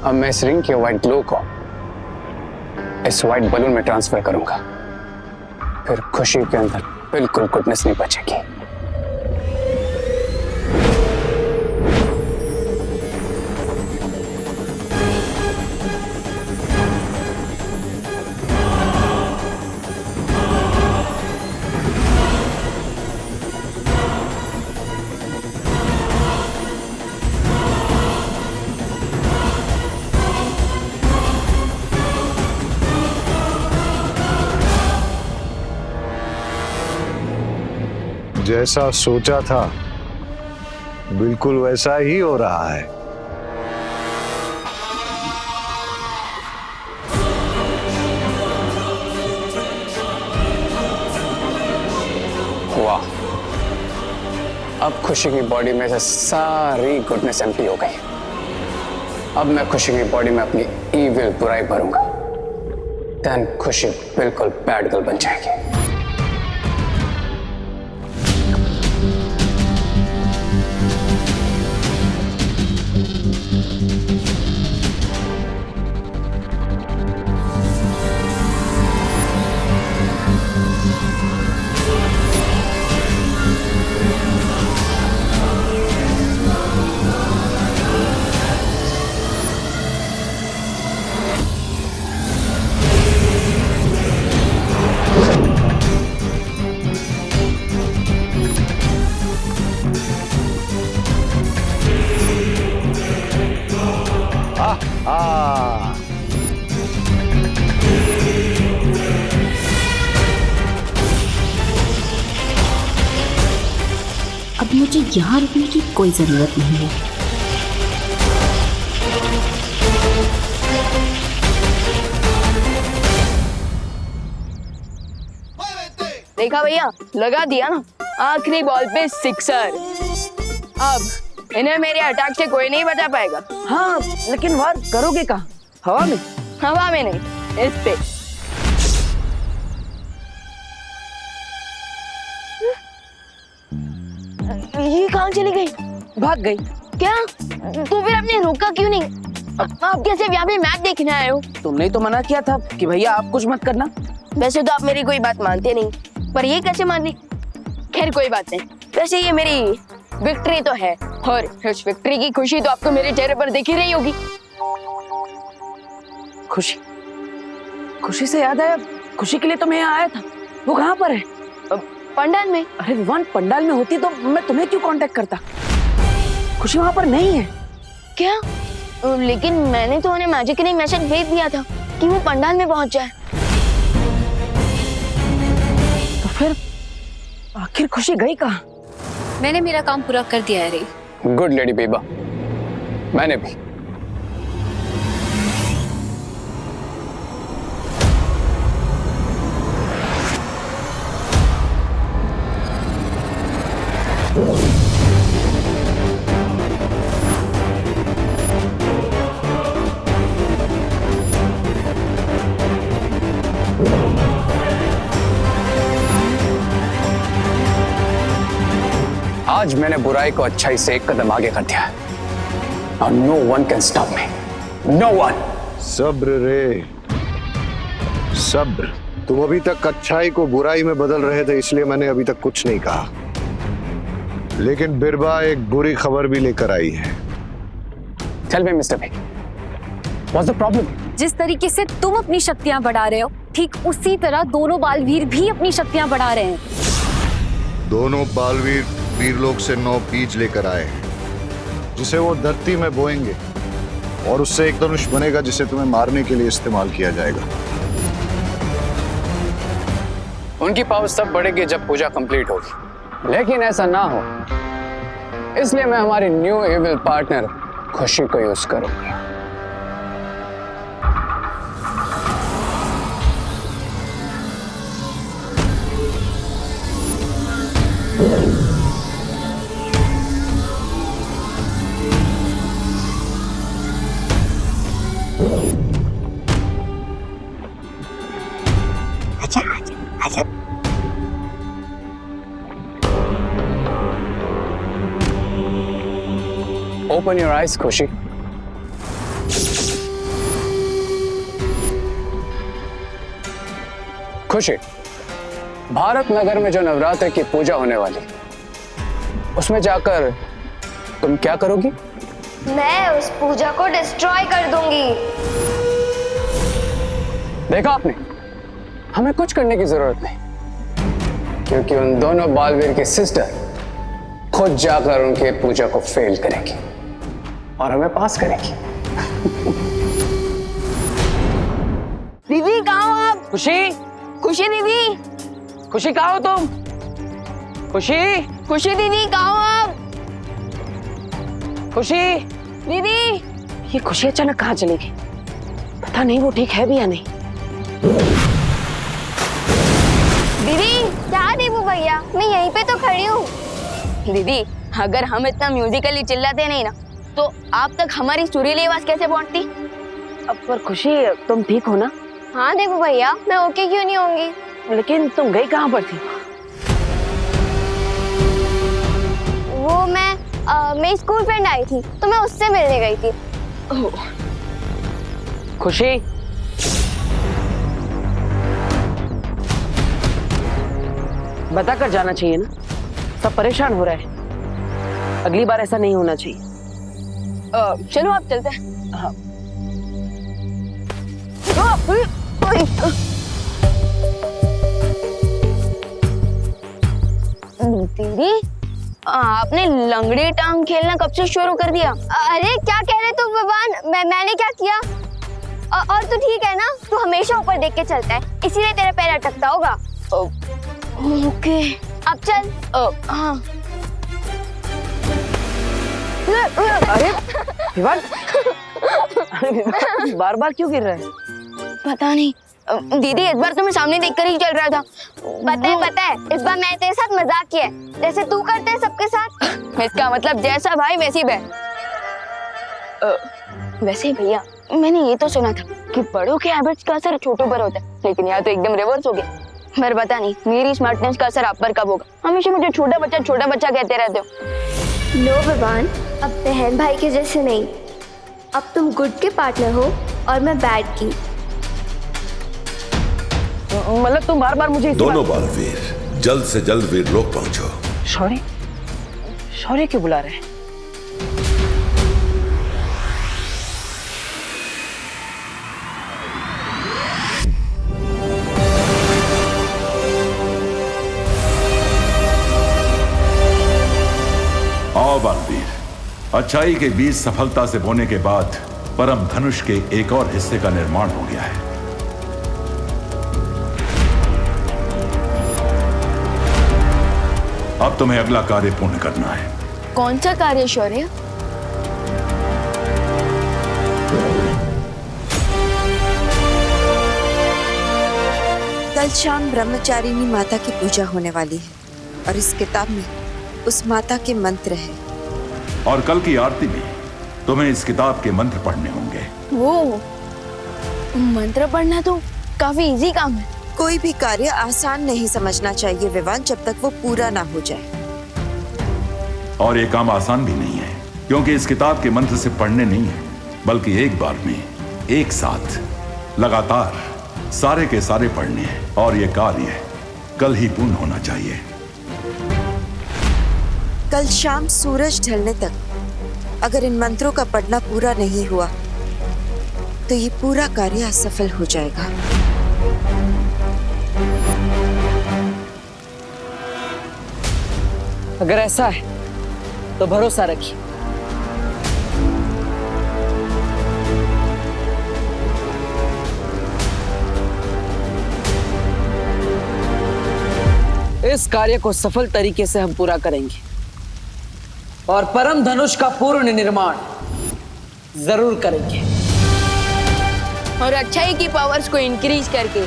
अब मैं इस रिंग के व्हाइट ग्लो को इस व्हाइट बलून में ट्रांसफर करूंगा, फिर खुशी के अंदर बिल्कुल गुडनेस नहीं बचेगी। जैसा सोचा था बिल्कुल वैसा ही हो रहा है। वाह, अब खुशी की बॉडी में से सारी गुडनेस एम्प्टी हो गई। अब मैं खुशी की बॉडी में अपनी ईविल बुराई भरूंगा, देन खुशी बिल्कुल बैड गर्ल बन जाएगी। अब मुझे यहाँ रुकने की कोई जरूरत नहीं है। देखा भैया, लगा दिया ना, आखिरी बॉल पे सिक्सर। अब इन्हें मेरे अटैक से कोई नहीं बचा पाएगा। हाँ, लेकिन वार करोगे कहाँ? हवा में? हवा में नहीं, इस पे। ये कहाँ चली गई? भाग गई। क्या? तो फिर आपने रोका क्यों नहीं? आप कैसे यहाँ पे मैच देखने आए हो? तुमने ही तो मना किया था कि भैया आप कुछ मत करना। वैसे तो आप मेरी कोई बात मानते नहीं, पर ये कैसे मान ली? खैर कोई बात नहीं। वैसे ये मेरी विक्ट्री तो है, और उस विक्ट्री की खुशी तो आपको मेरे चेहरे पर दिख ही रही होगी। खुशी, खुशी से याद आया, खुशी के लिए तो मैं यहाँ आया था। वो कहाँ पर है? पंडाल में। अरे विवान, पंडाल में होती तो मैं तुम्हें क्यों कांटेक्ट करता? खुशी वहाँ पर नहीं है। क्या? लेकिन मैंने तो उन्हें मैजिकली मैसेज भेज दिया था कि वो पंडाल में पहुंच जाए। तो फिर आखिर खुशी गई कहाँ? मैंने मेरा काम पूरा कर दिया है रे। गुड लेडी बेबा, मैंने भी। आज मैंने बुराई को अच्छाई से एक कदम आगे कर दिया है। Now no one can stop me. No one. सब्र रे, सब्र। तुम अभी तक अच्छाई को बुराई में बदल रहे थे, इसलिए मैंने अभी तक कुछ नहीं कहा। लेकिन बिरबा एक बुरी खबर भी लेकर आई है। Tell me, Mr. Big, what's the problem? जिस तरीके से तुम अपनी शक्तियां बढ़ा रहे हो, ठीक उसी तरह दोनों बालवीर भी अपनी शक्तियां बढ़ा रहे हैं। दोनों बालवीर वीरलोक से 9 बीज लेकर आए हैं, जिसे वो धरती में बोएंगे और उससे एक धनुष बनेगा जिसे तुम्हें मारने के लिए इस्तेमाल किया जाएगा। उनकी पावर तब बढ़ेगी जब पूजा कंप्लीट होगी, लेकिन ऐसा ना हो, इसलिए मैं हमारी न्यू इविल पार्टनर खुशी को यूज करूंगा। Open your eyes, Khushi. खुशी, भारत नगर में जो नवरात्र की पूजा होने वाली, उसमें जाकर तुम क्या करोगी? मैं उस पूजा को डिस्ट्रॉय कर दूंगी। देखा आपने, हमें कुछ करने की जरूरत नहीं, क्योंकि उन दोनों बालवीर की सिस्टर खुद जाकर उनके पूजा को फेल करेगी और हमें पास करेगी। दीदी कहाँ हो आप? खुशी, खुशी दीदी, खुशी कहाँ हो तुम? खुशी, खुशी दीदी कहाँ हो आप? खुशी, दीदी, ये खुशी अचानक कहाँ चली गई? पता नहीं वो ठीक है भी या नहीं। दीदी, क्या देबू भैया, मैं यहीं पे तो खड़ी हूँ। दीदी, अगर हम इतना म्यूजिकली चिल्लाते नहीं ना, तो आप तक हमारी सुरीली आवाज कैसे पहुंचती? अब पर खुशी, तुम ठीक हो ना? हाँ देबू भैया, मैं ओके क्यों नहीं होंगी? लेकिन तुम गई कहाँ पर थी? वो मेरी स्कूल फ्रेंड आई थी, तो मैं उससे मिलने गई थी। खुशी, बता कर जाना चाहिए ना, सब परेशान हो रहा है। अगली बार ऐसा नहीं होना चाहिए। चलो आप चलते हैं। हाँ। दीदी, आपने लंगड़ी टांग खेलना कब से शुरू कर दिया? अरे क्या कह रहे तू भगवान, मैंने क्या किया? और तू ठीक है ना? तू हमेशा ऊपर देख के चलता है, इसीलिए तेरा पैर अटकता होगा। ओके, अब चल। हाँ। अरे विवान, बार बार क्यों गिर रहा है? पता नहीं दीदी, इस बार तो मैं सामने देखकर ही चल रहा था। पता है, इस बार मैंने तेरे साथ मजाक किया है, जैसे तू करते है सबके साथ। इसका मतलब जैसा भाई वैसी बहन। वैसे भैया, मैंने ये तो सुना था कि बड़ों के हैबिट्स का असर छोटों पर होता है, लेकिन यहाँ तो एकदम रिवर्स हो गया। पर पता नहीं मेरी स्मार्टनेस का असर आप पर कब होगा। हमेशा मुझे छोटा बच्चा कहते रहते हो। नो भगवान, अब बहन भाई के जैसे नहीं, अब तुम गुड के पार्टनर हो और मैं बैड की। मतलब तुम बार बार मुझे दोनों बालवीर जल्द से जल्द वीरलोक पहुंचो। शौर्य, शौर्य क्यों बुला रहे हैं? आओ बालवीर, अच्छाई के बीज सफलता से बोने के बाद परम धनुष के एक और हिस्से का निर्माण हो गया है। अब तुम्हें अगला कार्य पूर्ण करना है। कौन सा कार्य शौर्य? कल शाम ब्रह्मचारिणी माता की पूजा होने वाली है और इस किताब में उस माता के मंत्र हैं। और कल की आरती में तुम्हें इस किताब के मंत्र पढ़ने होंगे। वो मंत्र पढ़ना तो काफी इजी काम है। कोई भी कार्य आसान नहीं समझना चाहिए विवान, जब तक वो पूरा ना हो जाए। और ये काम आसान भी नहीं है, क्योंकि इस किताब के मंत्र से पढ़ने नहीं है, बल्कि एक बार में एक साथ लगातार सारे के सारे पढ़ने हैं। और ये कार्य कल ही पूर्ण होना चाहिए। कल शाम सूरज ढलने तक अगर इन मंत्रों का पढ़ना पूरा नहीं हुआ तो ये पूरा कार्य असफल हो जाएगा। अगर ऐसा है तो भरोसा रखिए। इस कार्य को सफल तरीके से हम पूरा करेंगे और परम धनुष का पूर्ण निर्माण जरूर करेंगे। और अच्छाई की पावर्स को इंक्रीज करके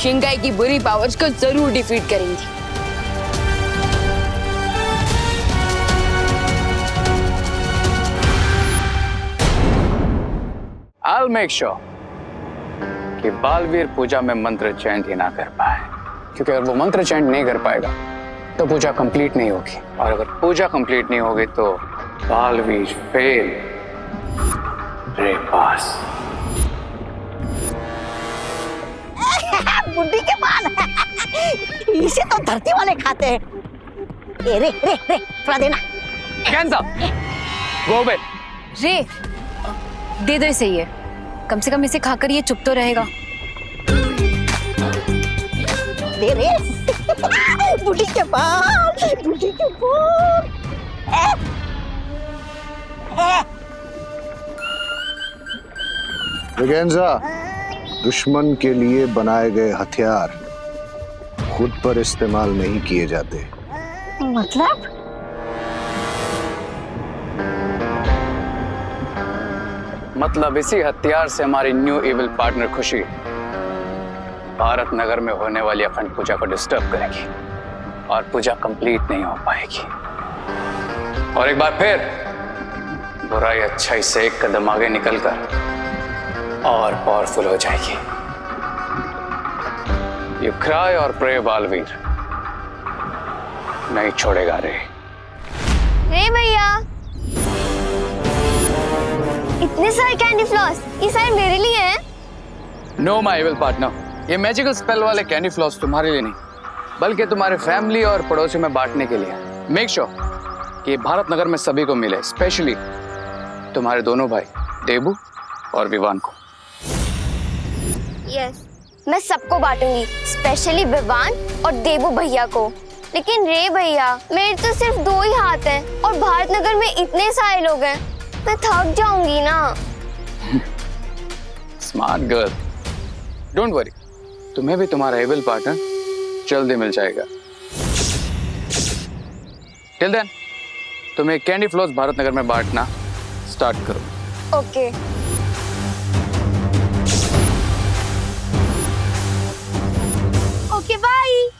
शिंगाई की बुरी पावर्स को जरूर डिफीट करेंगे। I'll make sure कि बालवीर पूजा में मंत्र चैंट ही ना कर पाए, क्योंकि अगर वो मंत्र चैंट नहीं कर पाएगा तो पूजा कंप्लीट नहीं होगी, और अगर पूजा कंप्लीट नहीं होगी तो बालवीर फेल। रे पास बुड्ढी के बाल इसे तो धरती वाले खाते हैं। ए, रे रे रे थोड़ा देना। कैंसा गोबे रे दे दो इसे, ये कम से कम इसे खाकर ये चुप तो रहेगा। दे रे बुड्ढी के बाल, बुड्ढी के बाल। ब्रिगेंजा, दुश्मन के लिए बनाए गए हथियार खुद पर इस्तेमाल नहीं किए जाते। मतलब इसी हथियार से हमारी न्यू इविल पार्टनर खुशी भारत नगर में होने वाली अखंड पूजा को डिस्टर्ब करेगी और पूजा कंप्लीट नहीं हो पाएगी। और एक बार फिर बुराई अच्छाई से एक कदम आगे निकलकर और पावरफुल हो जाएगी। यू क्राई और प्रे बालवीर, नहीं छोड़ेगा रे। रे भैया, इतने सारे कैंडी फ्लॉस, ये सारे मेरे लिए हैं? नो माय इविल पार्टनर, ये मैजिकल स्पेल वाले कैंडी फ्लॉस तुम्हारे लिए नहीं बल्कि तुम्हारे फैमिली और पड़ोसियों में बांटने के लिए। मेक श्योर कि भारत नगर में सभी को मिले, स्पेशली तुम्हारे दोनों भाई देबू और विवान को। यस, मैं सबको बांटूंगी, स्पेशली विवान और देबू भैया को। लेकिन रे भैया, मेरे तो सिर्फ 2 ही हाथ हैं और भारत नगर में इतने सारे लोग हैं, मैं थक जाऊंगी ना। स्मार्ट गर्ल, डोंट वरी, तुम्हें भी तुम्हारा एविल पार्टनर जल्दी मिल जाएगा। टिल देन तुम्हें कैंडी फ्लॉस भारत नगर में बांटना स्टार्ट करो। Okay. Okay bye.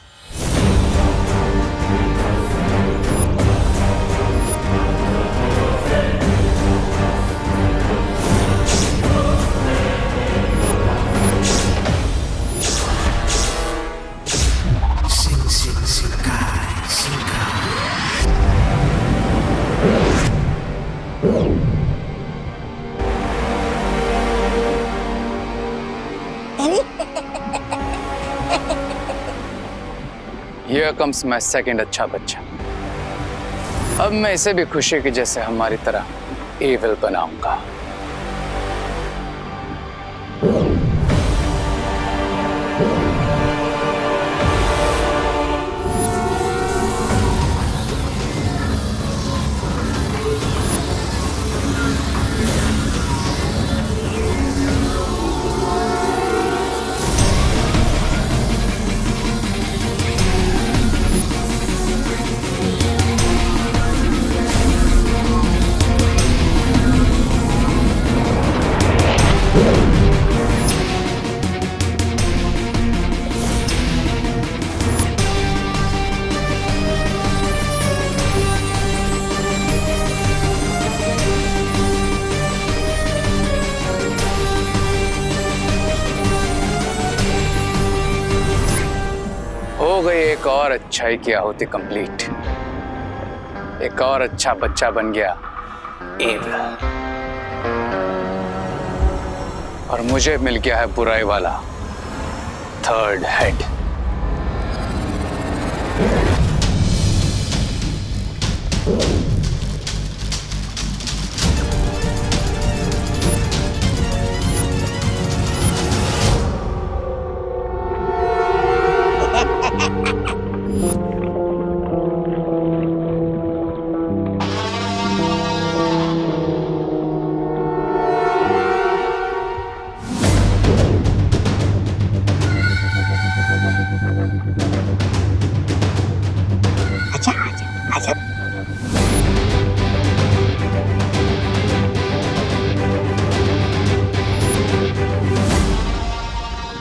Here comes my second अच्छा बच्चा। अब मैं इसे भी खुशी की जैसे हमारी तरह एविल बनाऊंगा। हो गई एक और अच्छाई की आहुति कंप्लीट। एक और अच्छा बच्चा बन गया एविल, और मुझे मिल गया है बुराई वाला third head.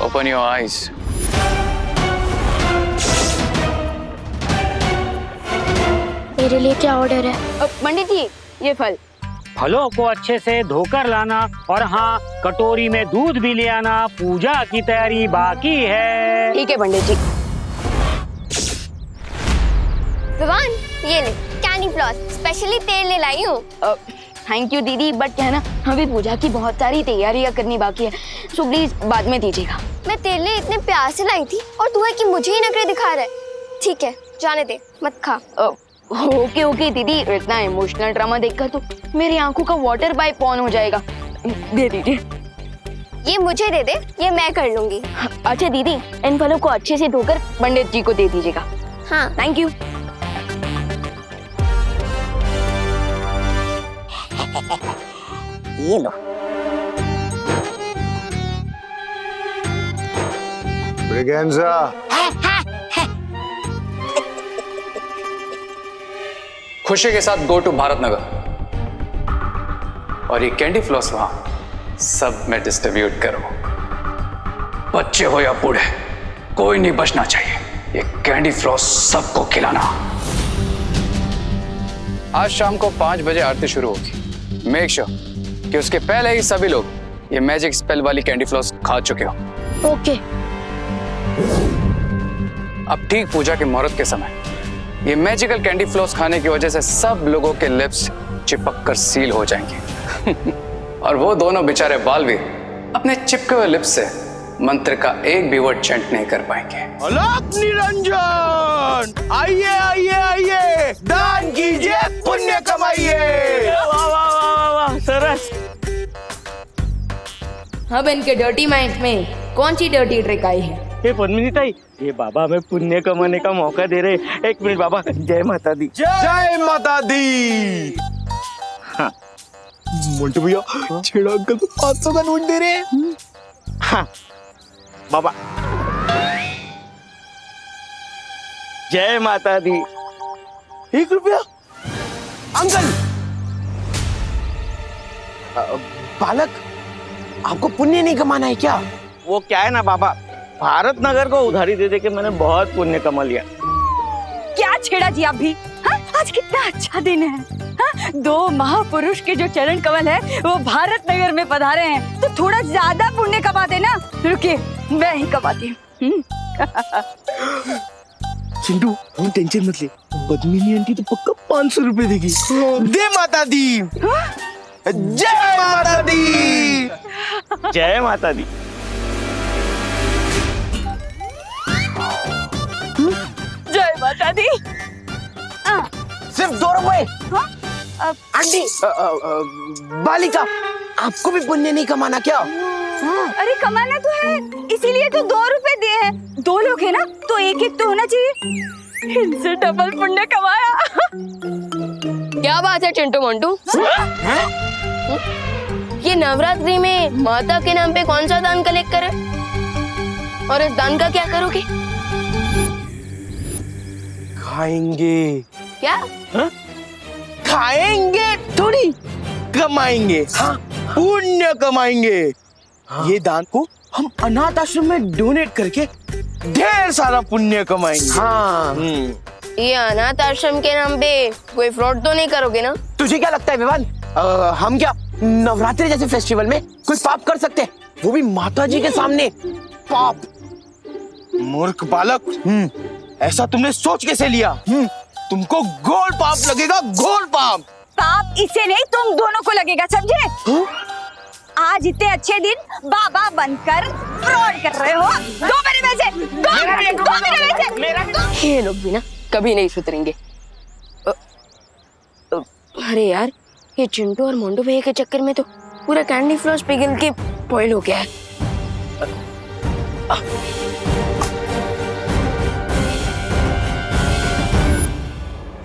Open your eyes. मेरे लिए क्या ऑर्डर है? पंडित जी, ये फल। फलों को अच्छे से धोकर लाना और हाँ, कटोरी में दूध भी ले आना। पूजा की तैयारी बाकी है। ठीक है पंडित जी। विवान, ये ले कैंडी फ्लॉस, स्पेशली तेल ले लाई हूँ। थैंक यू दीदी, बट क्या है ना, अभी पूजा की बहुत सारी तैयारियां करनी बाकी है, सो प्लीज बाद में दीजिएगा। मैं तेरे लिए इतने प्यार से लाई थी और तू है कि मुझे ही नखरे दिखा रहा है। ठीक है, जाने दे, मत खा। ओके ओके दीदी, इतना इमोशनल ड्रामा देखकर तो मेरी आंखों का वाटर पाइप ऑन हो जाएगा। दे दीजिए। ये मुझे दे दे, ये मैं कर लूंगी। अच्छा दीदी, इन फलों को अच्छे से धोकर पंडित जी को दे दीजिएगा। हाँ थैंक यू। ये लो। ब्रिगेंजा, खुशी के साथ गो टू भारत नगर, और ये कैंडी फ्लॉस वहां सब में डिस्ट्रीब्यूट करो। बच्चे हो या बूढ़े, कोई नहीं बचना चाहिए। ये कैंडी फ्लॉस सबको खिलाना। आज शाम को 5 बजे आरती शुरू होगी। मेक श्योर कि उसके पहले ही सभी लोग ये मैजिक स्पेल वाली कैंडी फ्लॉस खा चुके हो। ओके। अब ठीक पूजा के मुहूर्त के समय ये मैजिकल कैंडी फ्लॉस खाने की वजह से सब लोगों के लिप्स चिपक कर सील हो जाएंगे और वो दोनों बेचारे बालवीर अपने चिपके हुए लिप्स से मंत्र का एक भी वर्ड चैंट नहीं कर पाएंगे। अलग निरंजन, आइए आइए आइए, दान कीजिए, पुण्य कमाइए। वाह वाह वाह वाह, सरस। अब इनके डर्टी माइंड में कौन सी डर्टी ट्रिक आई है? ये पद्मिनी ताई, ये बाबा हमें पुण्य कमाने का मौका दे रहे। एक मिनट बाबा, जय माता दी। जय माता दी। हाँ। मोंटू भैया, छेड़ा अंकल को 500 का नोट दे रहे हैं। हाँ बाबा, जय माता दी। 1 रुपया। अंकल, बालक, आपको पुण्य नहीं कमाना है क्या? वो क्या है ना बाबा, भारत नगर को उधारी दे दे के मैंने बहुत पुण्य कमा लिया। क्या छेड़ा जी आप भी? हाँ? आज कितना अच्छा दिन है। हाँ? 2 महापुरुष के जो चरण कमल है वो भारत नगर में पधारे हैं, तो थोड़ा ज्यादा पुण्य कमाते ना। रुकिए, मैं ही कमाती हूँ। चिंटू, तू टेंशन मत ले, पद्मिनी आंटी तो पक्का 500 रुपए देगी। दे माता दी। जय माता दी। जय माता दी। जय माता दी। सिर्फ 2 रुपए। आंटी, बालिका, आपको भी पुण्य नहीं कमाना क्या? अरे कमाना तो है, इसीलिए तो 2 रुपए दिए हैं। 2 लोग हैं ना, तो एक तो होना चाहिए। इनसे डबल पुण्य कमाया। क्या बात है चिंटू मोंटू? ये नवरात्रि में माता के नाम पे कौन सा दान कलेक्ट करे और इस दान का क्या करोगे? खाएंगे। क्या? खाएंगे थोड़ी, कमाएंगे। हाँ, पुण्य कमाएंगे। ये दान को हम अनाथ आश्रम में डोनेट करके ढेर सारा पुण्य कमाएंगे। हाँ। ये अनाथ आश्रम के नाम पे कोई फ्रॉड तो नहीं करोगे ना? तुझे क्या लगता है विवान, हम क्या नवरात्रि जैसे फेस्टिवल में कोई पाप कर सकते हैं, वो भी माता जी के सामने? पाप? मूर्ख बालक, ऐसा तुमने सोच कैसे लिया? तुमको घोर पाप लगेगा, घोर पाप। पाप इसे नहीं, तुम दोनों को लगेगा, समझे? आज इतने अच्छे दिन बाबा बनकर फ्रॉड कर रहे हो। दो मेरे पैसे, दो मेरे पैसे। ये लोग भी ना कभी नहीं सुधरेंगे। अरे यार, ये चिंटू और मोंटू भैया के चक्कर में तो पूरा कैंडी फ्लॉस पिघल के बॉयल हो गया है।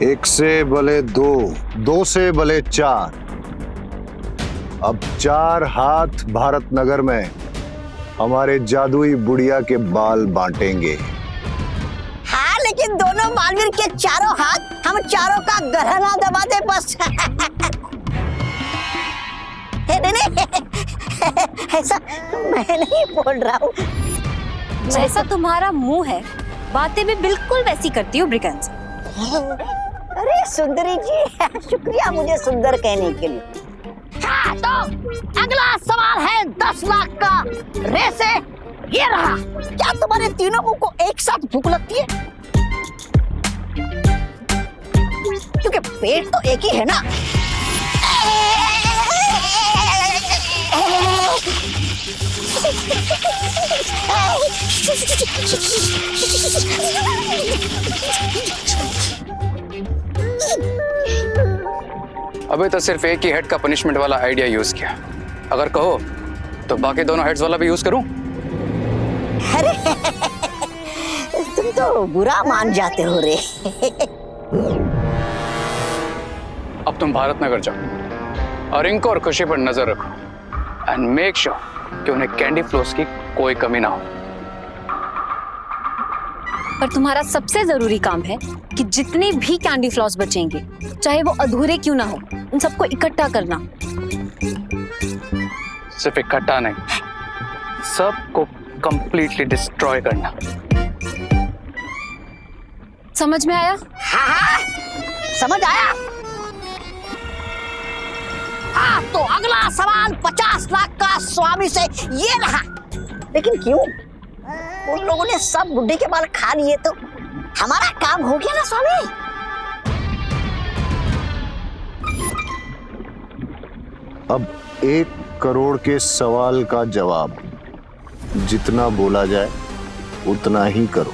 एक से भले 2, 2 से भले 4। अब 4 हाथ भारत नगर में हमारे जादुई बुढ़िया के बाल बांटेंगे। हाँ, लेकिन दोनों मालवीर के चारों हाथ हम चारों का गहना दबा दे बस। नहीं, ऐसा मैं नहीं बोल रहा हूँ। जैसा तुम्हारा मुंह है, बातें भी बिल्कुल वैसी करती हो ब्रिगेंजा। अरे सुंदरी जी, शुक्रिया मुझे सुंदर कहने के लिए। हाँ, तो अगला सवाल है 10 लाख का। रेसे ये रहा। क्या तुम्हारे तीनों मुंह को एक साथ भूख लगती है? क्योंकि पेट तो एक ही है ना। अभी तो सिर्फ एक ही हेड का पनिशमेंट वाला आइडिया यूज किया। अगर कहो तो बाकी दोनों हेड्स वाला भी यूज करूं? अरे तुम तो बुरा मान जाते हो रे। अब तुम भारत नगर जाओ और रिंकू और खुशी पर नजर रखो एंड मेक श्योर कि उन्हें कैंडी फ्लोस की कोई कमी ना हो। पर तुम्हारा सबसे जरूरी काम है कि जितने भी कैंडी फ्लॉस बचेंगे, चाहे वो अधूरे क्यों ना हो, उन सबको इकट्ठा करना। सिर्फ इकट्ठा नहीं, सबको कंप्लीटली डिस्ट्रॉय करना। समझ में आया? हाँ हाँ समझ आया। हाँ तो अगला सवाल 50 लाख का स्वामी से ये रहा। लेकिन क्यों? उन लोगों ने सब बुड्ढे के बाल खा लिए तो हमारा काम हो गया ना स्वामी। अब 1 करोड़ के सवाल का जवाब जितना बोला जाए उतना ही करो।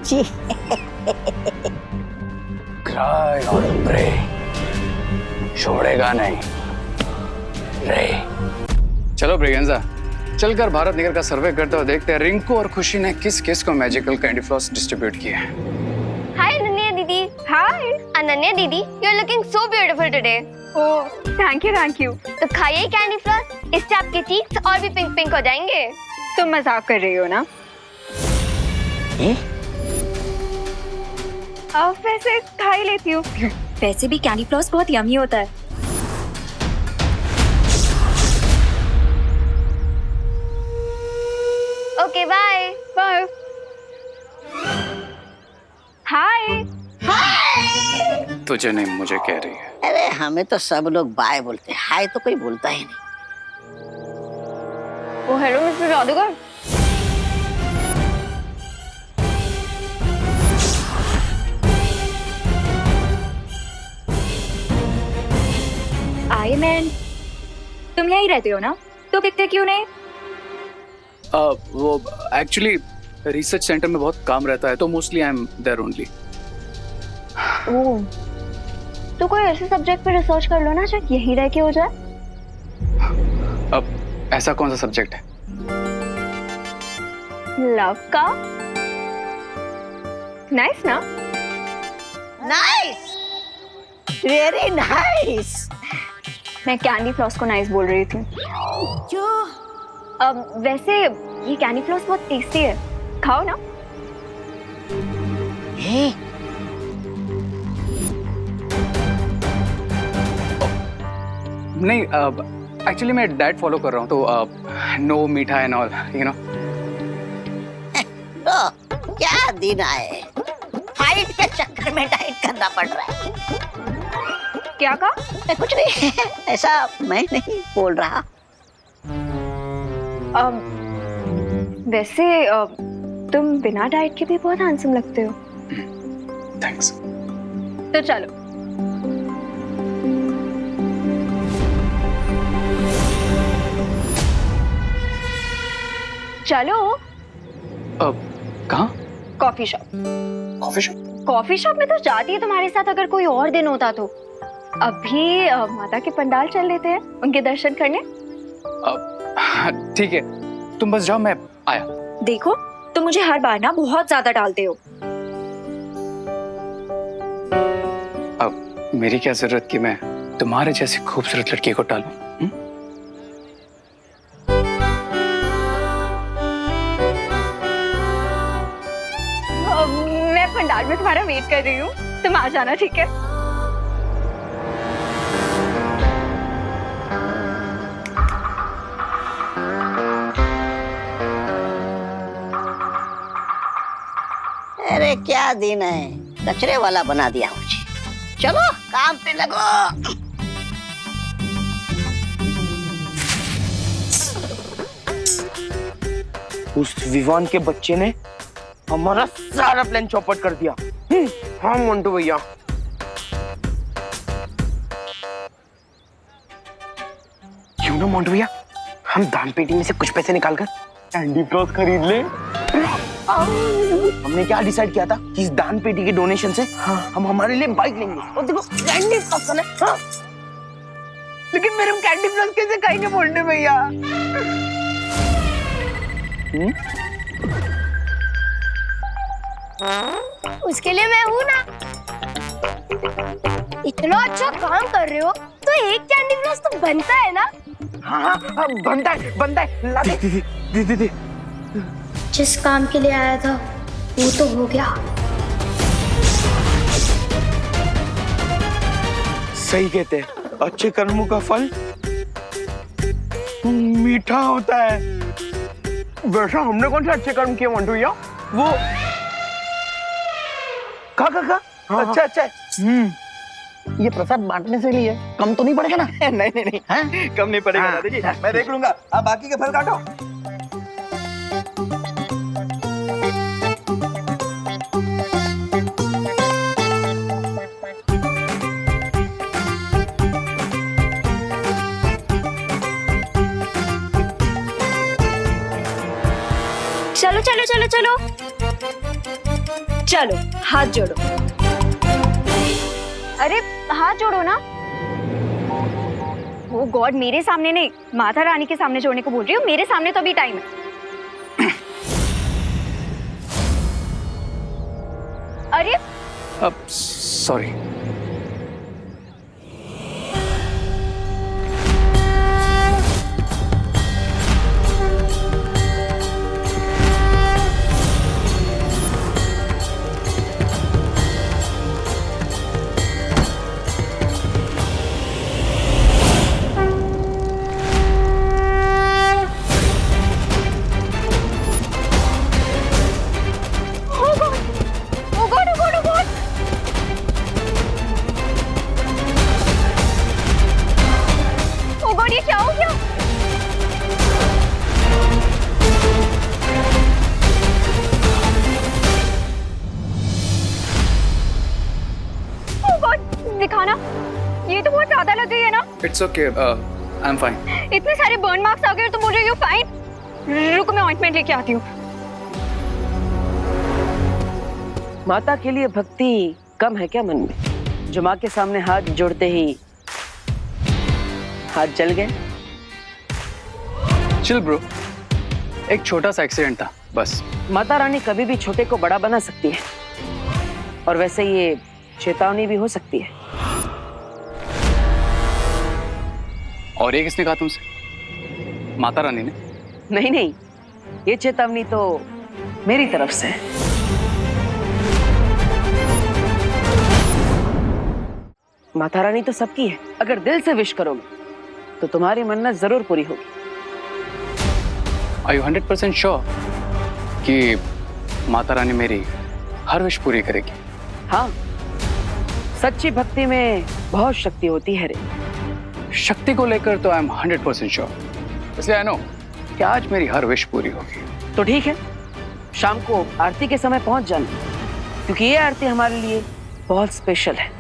जी क्राई और प्रे, छोड़ेगा नहीं रे। चलो ब्रिगेंजा, चलकर भारत नगर का सर्वे करते हुए देखते हैं रिंकू और खुशी ने किस किस को मैजिकल कैंडी फ्लॉस डिस्ट्रीब्यूट किए हैं। हाय अनन्या दीदी। हाय अनन्या दीदी, you are looking so beautiful today. Oh thank you thank you. तो खाइए कैंडी फ्लॉस, इससे आपके चीक्स और भी पिंक पिंक हो जाएंगे। तुम मजाक कर रही हो ना? अब वैसे खा ही लेती हूँ। वैसे भी कैंडी फ्लॉस बहुत यम्मी होता है। Okay bye bye. हाय तुझे नहीं मुझे कह रही है। अरे हमें तो सब लोग बाय बोलते हैं, हाय तो कोई बोलता ही नहीं। ओ हेलो मिस्टर जादूगर। आई मैन, तुम यहीं रहते हो ना? तो दिखते क्यों नहीं? वो एक्चुअली रिसर्च सेंटर में बहुत काम रहता है तो mostly I am there only. Oh, तो कोई ऐसे सब्जेक्ट पे रिसर्च कर लो ना जो यहीं रह के हो जाए। अब ऐसा कौन सा सब्जेक्ट है? लव का। नाइस ना? Nice, very nice. मैं कैंडी फ्लॉस को नाइस बोल रही थी। क्यों? अब वैसे ये कैंडी फ्लॉस बहुत टेस्टी है, खाओ ना। नहीं, एक्चुअली मैं डाइट फॉलो कर रहा हूँ तो नो मीठा एंड ऑल, यू नो। तो क्या दिन आए, फाइट के चक्कर में डाइट करना पड़ रहा है। क्या कहा? कुछ नहीं, ऐसा मैं नहीं बोल रहा। वैसे तुम बिना डाइट के भी बहुत हैंडसम लगते हो। थैंक्स। तो चलो। चलो। कहाँ? Coffee shop. Coffee shop? Coffee shop में तो जाती है तुम्हारे साथ अगर कोई और दिन होता तो। अभी माता के पंडाल चल लेते हैं, उनके दर्शन करने। ठीक है, तुम बस जाओ, मैं आया। देखो, तुम मुझे हर बार ना बहुत ज्यादा डालते हो। अब मेरी क्या जरूरत कि मैं तुम्हारे जैसी खूबसूरत लड़की को टालूं? मैं पंडाल में तुम्हारा वेट कर रही हूँ, तुम आ जाना, ठीक है? अरे क्या दिन है, कचरे वाला बना दिया मुझे। चलो काम पे लगो। उस विवान के बच्चे ने हमारा सारा प्लान चौपट कर दिया। हाँ मोंटू भैया। सुनो मोंटू भैया, हम दान पेटी में से कुछ पैसे निकालकर कैंडी फ्लॉस खरीद ले। हमने क्या डिसाइड किया था कि इस दान पेटी के डोनेशन से हम हमारे लिए बाइक लेंगे और देखो कैंडी फ्लॉस है। हाँ? लेकिन मेरे हम कैंडी फ्लॉस कैसे खाएंगे मोंटू भैया? उसके लिए मैं हूँ ना। इतना अच्छा काम कर रहे हो तो एक कैंडी फ्लॉस तो बनता है ना। हाँ, बनता है ला दे। जिस काम के लिए आया था वो तो हो गया। सही कहते हैं, अच्छे कर्मों का फल मीठा होता है। वैसा हमने कौन से अच्छे कर्म किए मोंटू भैया? वो का अच्छा ये प्रसाद बांटने से लिए कम तो नहीं पड़ेगा ना? नहीं हाँ? कम नहीं पड़ेगा दादा जी, मैं देख लूंगा। आप बाकी के फल काटो। चलो चलो चलो चलो चलो, हाथ जोड़ो। अरे हाथ जोड़ो ना। ओ गॉड, मेरे सामने नहीं, माता रानी के सामने जोड़ने को बोल रही हूँ। मेरे सामने तो अभी टाइम है। अरे सॉरी। दिखाना, ये तो बहुत ज्यादा लग गई है ना। It's okay, I am fine. इतने सारे बर्न मार्क्स आ गए और तुम बोल रहे हो फाइन। रुको, मैं ऑइंटमेंट लेके आती हूँ। माता के लिए भक्ति कम है क्या मन में, जो माँ के सामने हाथ जोड़ते ही हाथ जल गए? चिल ब्रो, एक छोटा सा एक्सीडेंट था बस। माता रानी कभी भी छोटे को बड़ा बना सकती है, और वैसे ये चेतावनी भी हो सकती है। और ये किसने कहा तुमसे? माता रानी ने? नहीं, ये चेतावनी तो मेरी तरफ से है। माता रानी तो सबकी है, अगर दिल से विश करोगे तो तुम्हारी मन्नत जरूर पूरी होगी। Are you 100% श्योर कि माता रानी मेरी हर विश पूरी करेगी? हाँ, सच्ची भक्ति में बहुत शक्ति होती है रे। शक्ति को लेकर तो आई एम 100% श्योर, इसलिए आई नो कि आज मेरी हर विश पूरी होगी। तो ठीक है, शाम को आरती के समय पहुंच जाना, क्योंकि ये आरती हमारे लिए बहुत स्पेशल है।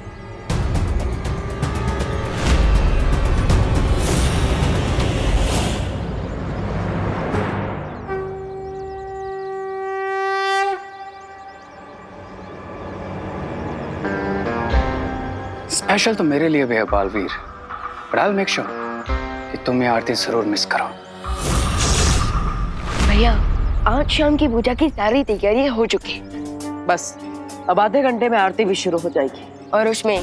स्पेशल तो मेरे लिए भी है Baalveer, but I will make sure कि तुम ये आरती जरूर मिस करो। भैया, आज शाम की पूजा की सारी तैयारी हो चुकी। बस अब आधे घंटे में आरती भी शुरू हो जाएगी, और उसमें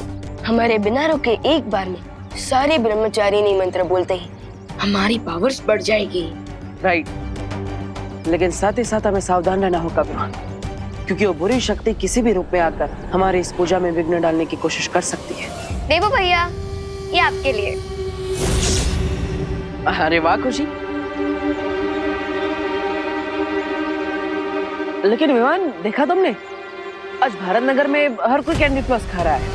हमारे बिना रुके एक बार में सारे ब्रह्मचारिणी मंत्र बोलते ही हमारी पावर्स बढ़ जाएगी। राइट, लेकिन साथ ही साथ हमें सावधान रहना होगा विमान, क्योंकि वो बुरी शक्ति किसी भी रूप में आकर हमारी इस पूजा में विघ्न डालने की कोशिश कर सकती है। देवो भैया, ये आपके लिए। अरे वाह खुशी। लेकिन विमान, देखा तुमने, आज भारत नगर में हर कोई कैंडी फ्लॉस खा रहा है।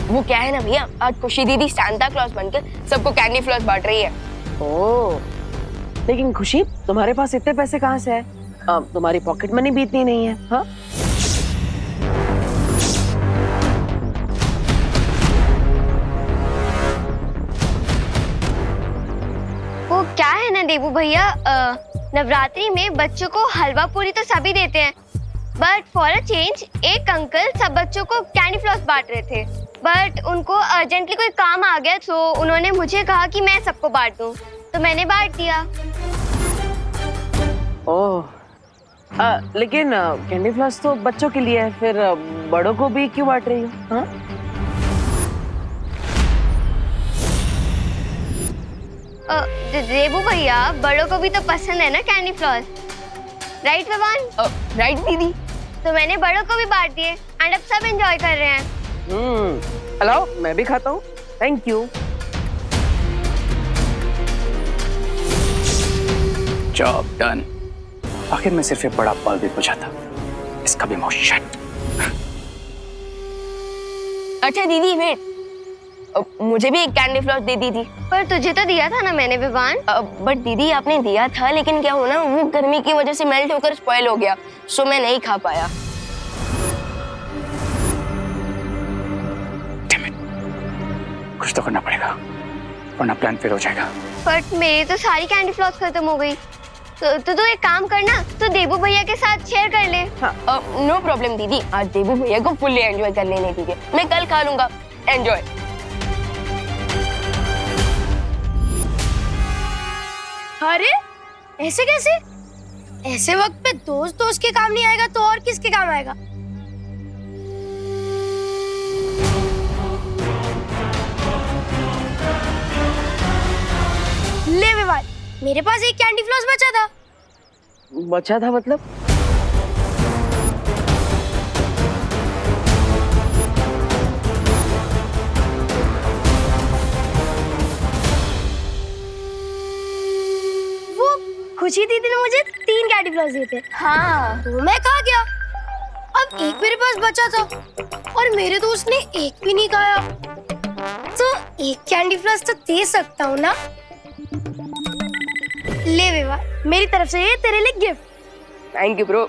वो क्या है ना भैया, आज खुशी दीदी सांता क्लॉज बनकर सबको कैंडी फ्लॉस बांट रही है। ओह, लेकिन खुशी, तुम्हारे पास इतने पैसे कहाँ से है? तुम्हारी पॉकेट मनी भी इतनी नहीं है। हाँ, देबू भैया, नवरात्रि में बच्चों को हलवा पूरी तो सभी देते हैं, बट फॉर अ चेंज एक अंकल सब बच्चों को कैंडी फ्लॉस बांट रहे थे, बट उनको अर्जेंटली कोई काम आ गया तो उन्होंने मुझे कहा कि मैं सबको बांट दूं, तो मैंने बांट दिया। ओह, लेकिन कैंडी फ्लॉस तो बच्चों के लिए है, फिर बड़ों को भी क्यों बांट रही हो? हाँ? देबू भैया, बड़ों को भी तो पसंद है ना candy floss, right Vivaan? Right दीदी। तो मैंने बड़ों को भी बांट दिए एंड अब सब एंजॉय कर रहे हैं। हेलो, मैं भी खाता हूँ, थैंक यू। Job done. आखिर में सिर्फ एक बड़ा बल्ब भी बुझा था, इसका भी माउथ शट। अच्छा दीदी वेट, मुझे भी एक कैंडी फ्लॉस दे दी थी। पर तुझे तो दिया था ना मैंने विवान। बट दीदी आपने दिया था, लेकिन क्या हो ना, वो गर्मी की वजह से मेल्ट होकर स्पॉइल हो गया, सो मैं नहीं खा पाया। कुछ तो करना पड़ेगा वरना प्लान फेल हो जाएगा। बट मेरी तो सारी कैंडी फ्लॉस खत्म हो गई, तो तू एक काम करना, तो देबू भैया के साथ शेयर कर ले। नो प्रॉब्लम दीदी, आज देबू भैया को फुल्ली एंजॉय कर लेने दीजिए, मैं कल खा लूंगा। एंजॉय। अरे ऐसे कैसे? ऐसे वक्त पे दोस्त दोस्त के काम नहीं आएगा तो और किसके काम आएगा? ले विवान, मेरे पास एक कैंडी फ्लॉस बचा था। बचा था मतलब? खुशी दीदी ने मुझे 3 कैंडी फ्लॉस दिए थे। हाँ, तो मैं कहा गया। अब एक मेरे पास बचा था और मेरे दोस्त ने एक भी नहीं खाया, तो एक कैंडी फ्लॉस तो दे सकता हूँ ना। ले विवा, मेरी तरफ से ये तेरे लिए गिफ्ट। Thank you bro.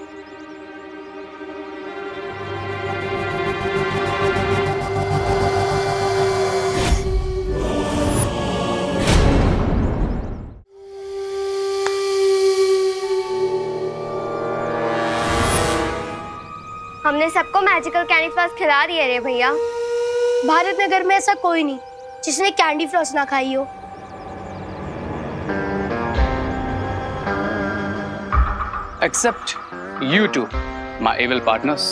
हमने सबको मैजिकल कैंडी फ्लॉस खिला दिए रे भैया। भारत नगर में ऐसा कोई नहीं जिसने कैंडी फ्लॉस ना खाई हो। Except you two, my evil partners.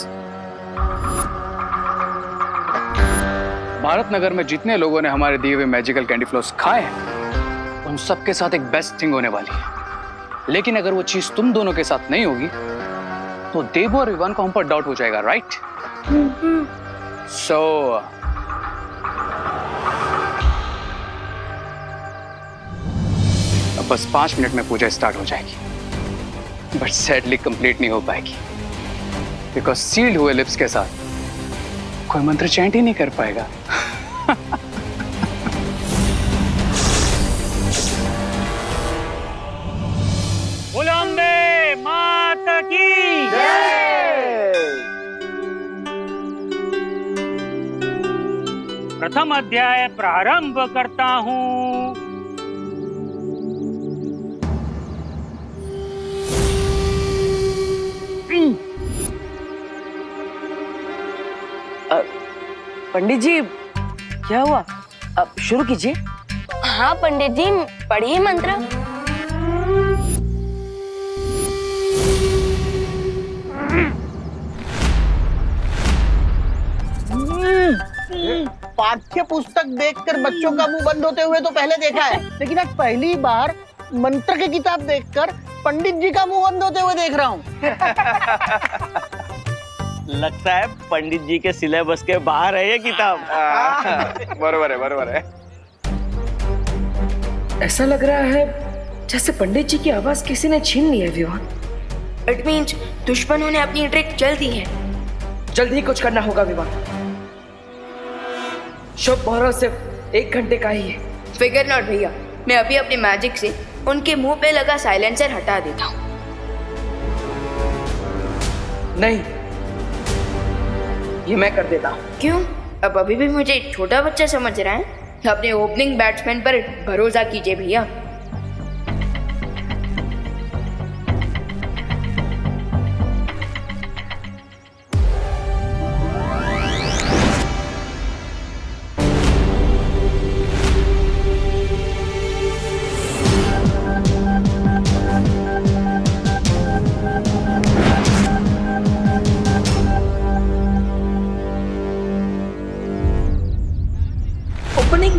Bharat Nagar में जितने लोगों ने हमारे दिए हुए मैजिकल कैंडी फ्लॉस खाए हैं, उन सबके साथ एक बेस्ट थिंग होने वाली है। लेकिन अगर वो चीज तुम दोनों के साथ नहीं होगी तो देबू और विवान को हम पर डाउट हो जाएगा, राइट? सो अब बस 5 मिनट में पूजा स्टार्ट हो जाएगी, बट सैडली कंप्लीट नहीं हो पाएगी बिकॉज सील्ड हुए लिप्स के साथ कोई मंत्र चैंट ही नहीं कर पाएगा। बुलंदे माता की जय। प्रथम अध्याय प्रारंभ करता हूँ। पंडित जी, क्या हुआ? अब शुरू कीजिए। हाँ पंडित जी, पढ़िए मंत्र। पाठ्य पुस्तक देखकर बच्चों का मुंह बंद होते हुए तो पहले देखा है, लेकिन आज पहली बार मंत्र की किताब देखकर पंडित जी का मुंह बंद होते हुए देख रहा हूँ। लगता है पंडित जी के सिलेबस के बाहर है ये किताब। बरोबर है। ऐसा लग रहा है जैसे पंडित जी की आवाज किसी ने छीन ली है विवान। इट मींस दुश्मनों ने अपनी ट्रिक जल्द दी है। जल्दी ही कुछ करना होगा विवान। शुभ मुहूर्त सिर्फ 1 घंटे का ही है। फिगर नॉट भैया, मैं अभी अपने मैजिक से उनके मुंह पे लगा साइलेंसर हटा देता हूँ। नहीं, ये मैं कर देता हूँ। क्यों? अब अभी भी मुझे छोटा बच्चा समझ रहा है? अपने ओपनिंग बैट्समैन पर भरोसा कीजिए भैया।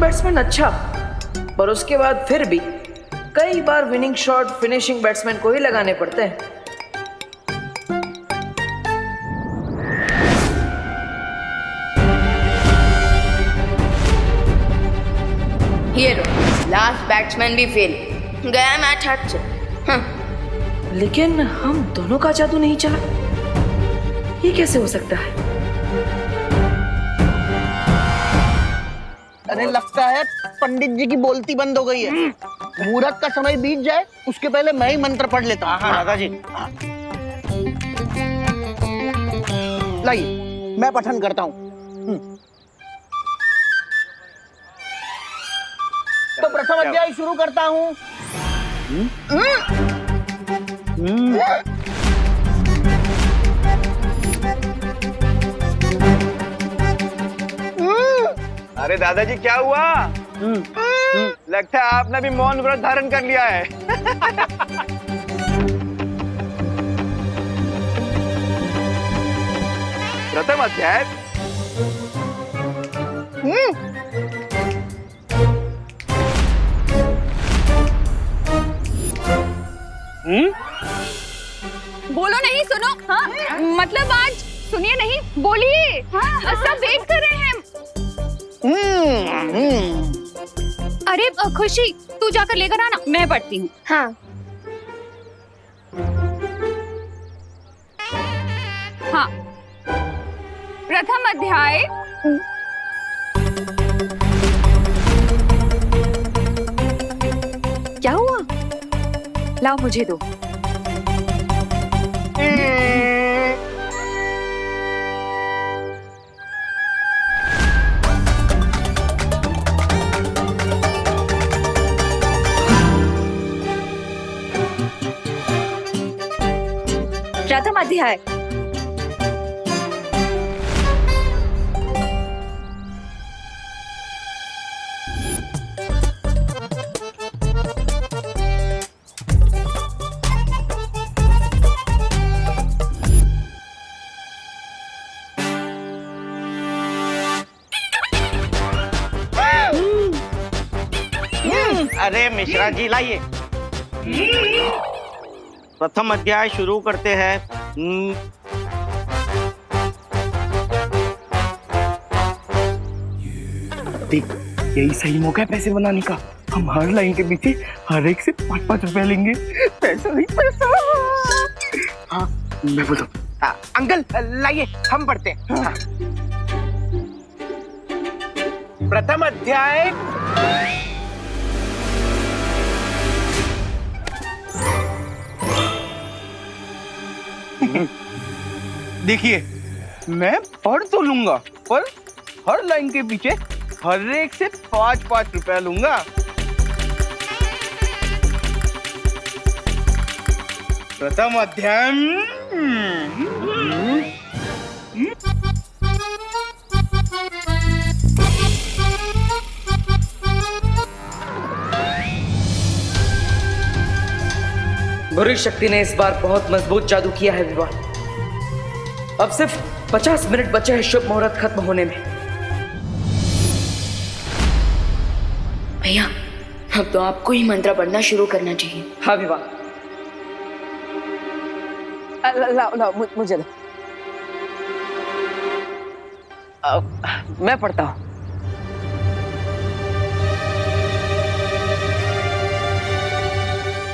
बैट्समैन अच्छा, पर उसके बाद फिर भी कई बार विनिंग शॉट फिनिशिंग बैट्समैन को ही लगाने पड़ते हैं। ये लो, लास्ट बैट्समैन भी फेल, गया मैच हाथ से। लेकिन हम दोनों का जादू नहीं चला, ये कैसे हो सकता है? अरे लगता है पंडित जी की बोलती बंद हो गई है। मुहूर्त का समय बीत जाए उसके पहले मैं ही मंत्र पढ़ लेता हूँ। हाँ दादाजी। लाइए मैं पठन करता हूँ। तो प्रथम अध्याय शुरू करता हूँ। अरे दादाजी क्या हुआ? लगता है आपने भी मौन व्रत धारण कर लिया है। प्रथम अध्याय। बोलो नहीं, सुनो। हाँ? मतलब आज सुनिए नहीं, बोलिए। हाँ, सब वेट कर रहे हैं। अरे खुशी, तू जाकर लेकर आना, मैं पढ़ती हूँ। हाँ। हाँ, प्रथम अध्याय। क्या हुआ? लाओ मुझे दो। प्रथम अध्याय। अरे मिश्रा जी लाइए। प्रथम अध्याय शुरू करते हैं। देख, यही सही मौका है पैसे बनाने का। हम हर लाइन के पीछे हर एक से 5-5 रुपए लेंगे। पैसा ही पैसा। हाँ मैं बोलता हूँ। अंकल लाइए हम पढ़ते हैं। हाँ। प्रथम अध्याय। देखिए मैं पढ़ तो लूंगा पर हर लाइन के पीछे हर एक से 5-5 रुपया लूंगा। प्रथम अध्याय। बुरी शक्ति ने इस बार बहुत मजबूत जादू किया है विवान। अब सिर्फ 50 मिनट बचे हैं शुभ मुहूर्त खत्म होने में। भैया, अब तो आपको ही मंत्र पढ़ना शुरू करना चाहिए। हाँ विवान। लाओ लाओ मुझे दो। मैं पढ़ता हूँ।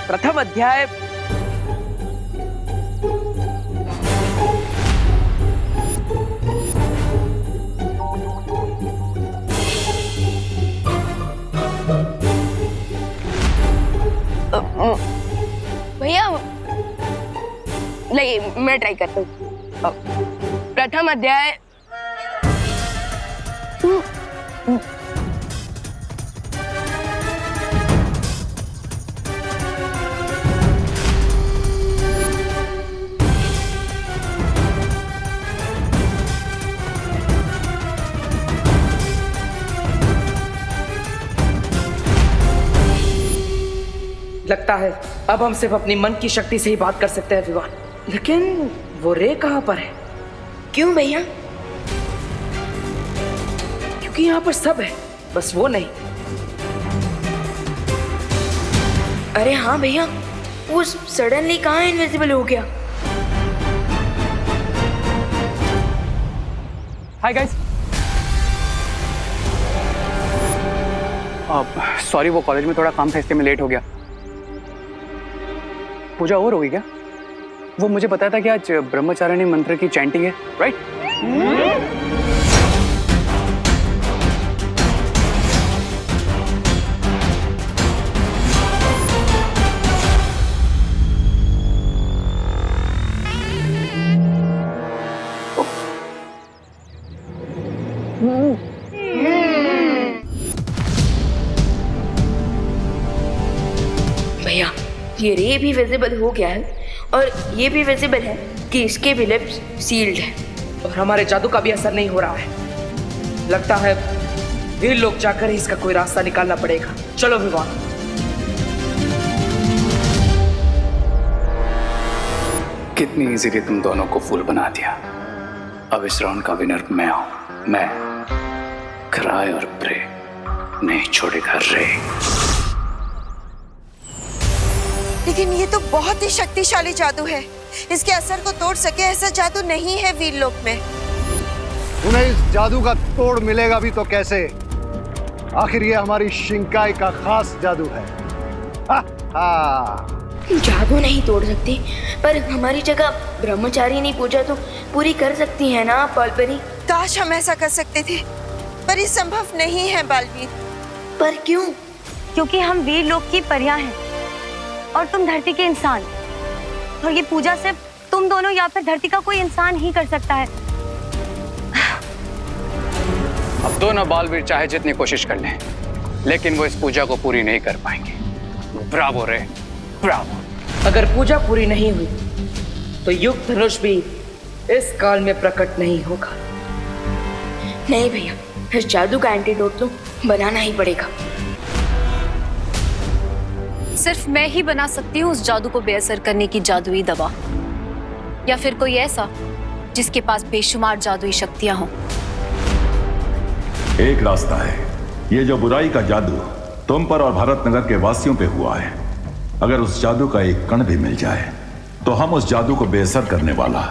प्रथम अध्याय। भैया नहीं, मैं ट्राई करता हूँ। प्रथम अध्याय। लगता है अब हम सिर्फ अपनी मन की शक्ति से ही बात कर सकते हैं विवान। लेकिन वो रे कहाँ पर है? क्यों भैया? क्योंकि यहाँ पर सब है, बस वो नहीं। अरे हाँ भैया, वो सडनली कहाँ इनविजिबल हो गया? Hi guys. सॉरी, वो कॉलेज में थोड़ा काम था इसलिए मैं लेट हो गया। पूजा और होगी क्या? वो मुझे पता था कि आज ब्रह्मचारिणी मंत्र की चैंटिंग है, राइट? भैया, ये रे भी विजिबल हो गया है और ये भी विजिबल है कि इसके भी लिप्स सील्ड है और हमारे जादू का भी असर नहीं हो रहा है। लगता है वीर लोग जाकर ही इसका कोई रास्ता निकालना पड़ेगा। चलो विवान। कितनी इजीली तुम दोनों को फूल बना दिया। अब इस राउंड का विनर मैं हूं। मैं क्राई और प्रे नहीं छोड़ेगा रे। लेकिन ये तो बहुत ही शक्तिशाली जादू है। इसके असर को तोड़ सके ऐसा जादू नहीं है वीरलोक में। उन्हें इस जादू का तोड़ मिलेगा भी तो कैसे? आखिर ये हमारी शिंकाई का खास जादू है। हा, हा। जादू नहीं तोड़ सकती, पर हमारी जगह ब्रह्मचारिणी पूजा तो पूरी कर सकती है ना पालपरी? काश हम ऐसा कर सकते थे, पर ये संभव नहीं है बालवीर। पर क्यों? क्योंकि हम वीरलोक की परियां हैं और तुम धरती के इंसान, और ये पूजा सिर्फ तुम दोनों या फिर धरती का कोई इंसान ही कर सकता है। अब दोनों बालवीर चाहे जितनी कोशिश कर लें, लेकिन वो इस पूजा को पूरी नहीं कर पाएंगे। ब्रावो रे, ब्रावो। अगर पूजा पूरी नहीं हुई तो युग धनुष भी इस काल में प्रकट नहीं होगा। नहीं भैया, इस जादू का एंटीडोट तो बनाना ही पड़ेगा। सिर्फ मैं ही बना सकती हूँ उस जादू को बेअसर करने की जादुई दवा, या फिर कोई ऐसा जिसके पास बेशुमार जादुई शक्तियां हों। एक रास्ता है, ये जो बुराई का जादू तुम पर और भारत नगर के वासियों पे हुआ है, अगर उस जादू का एक कण भी मिल जाए तो हम उस जादू को बेअसर करने वाला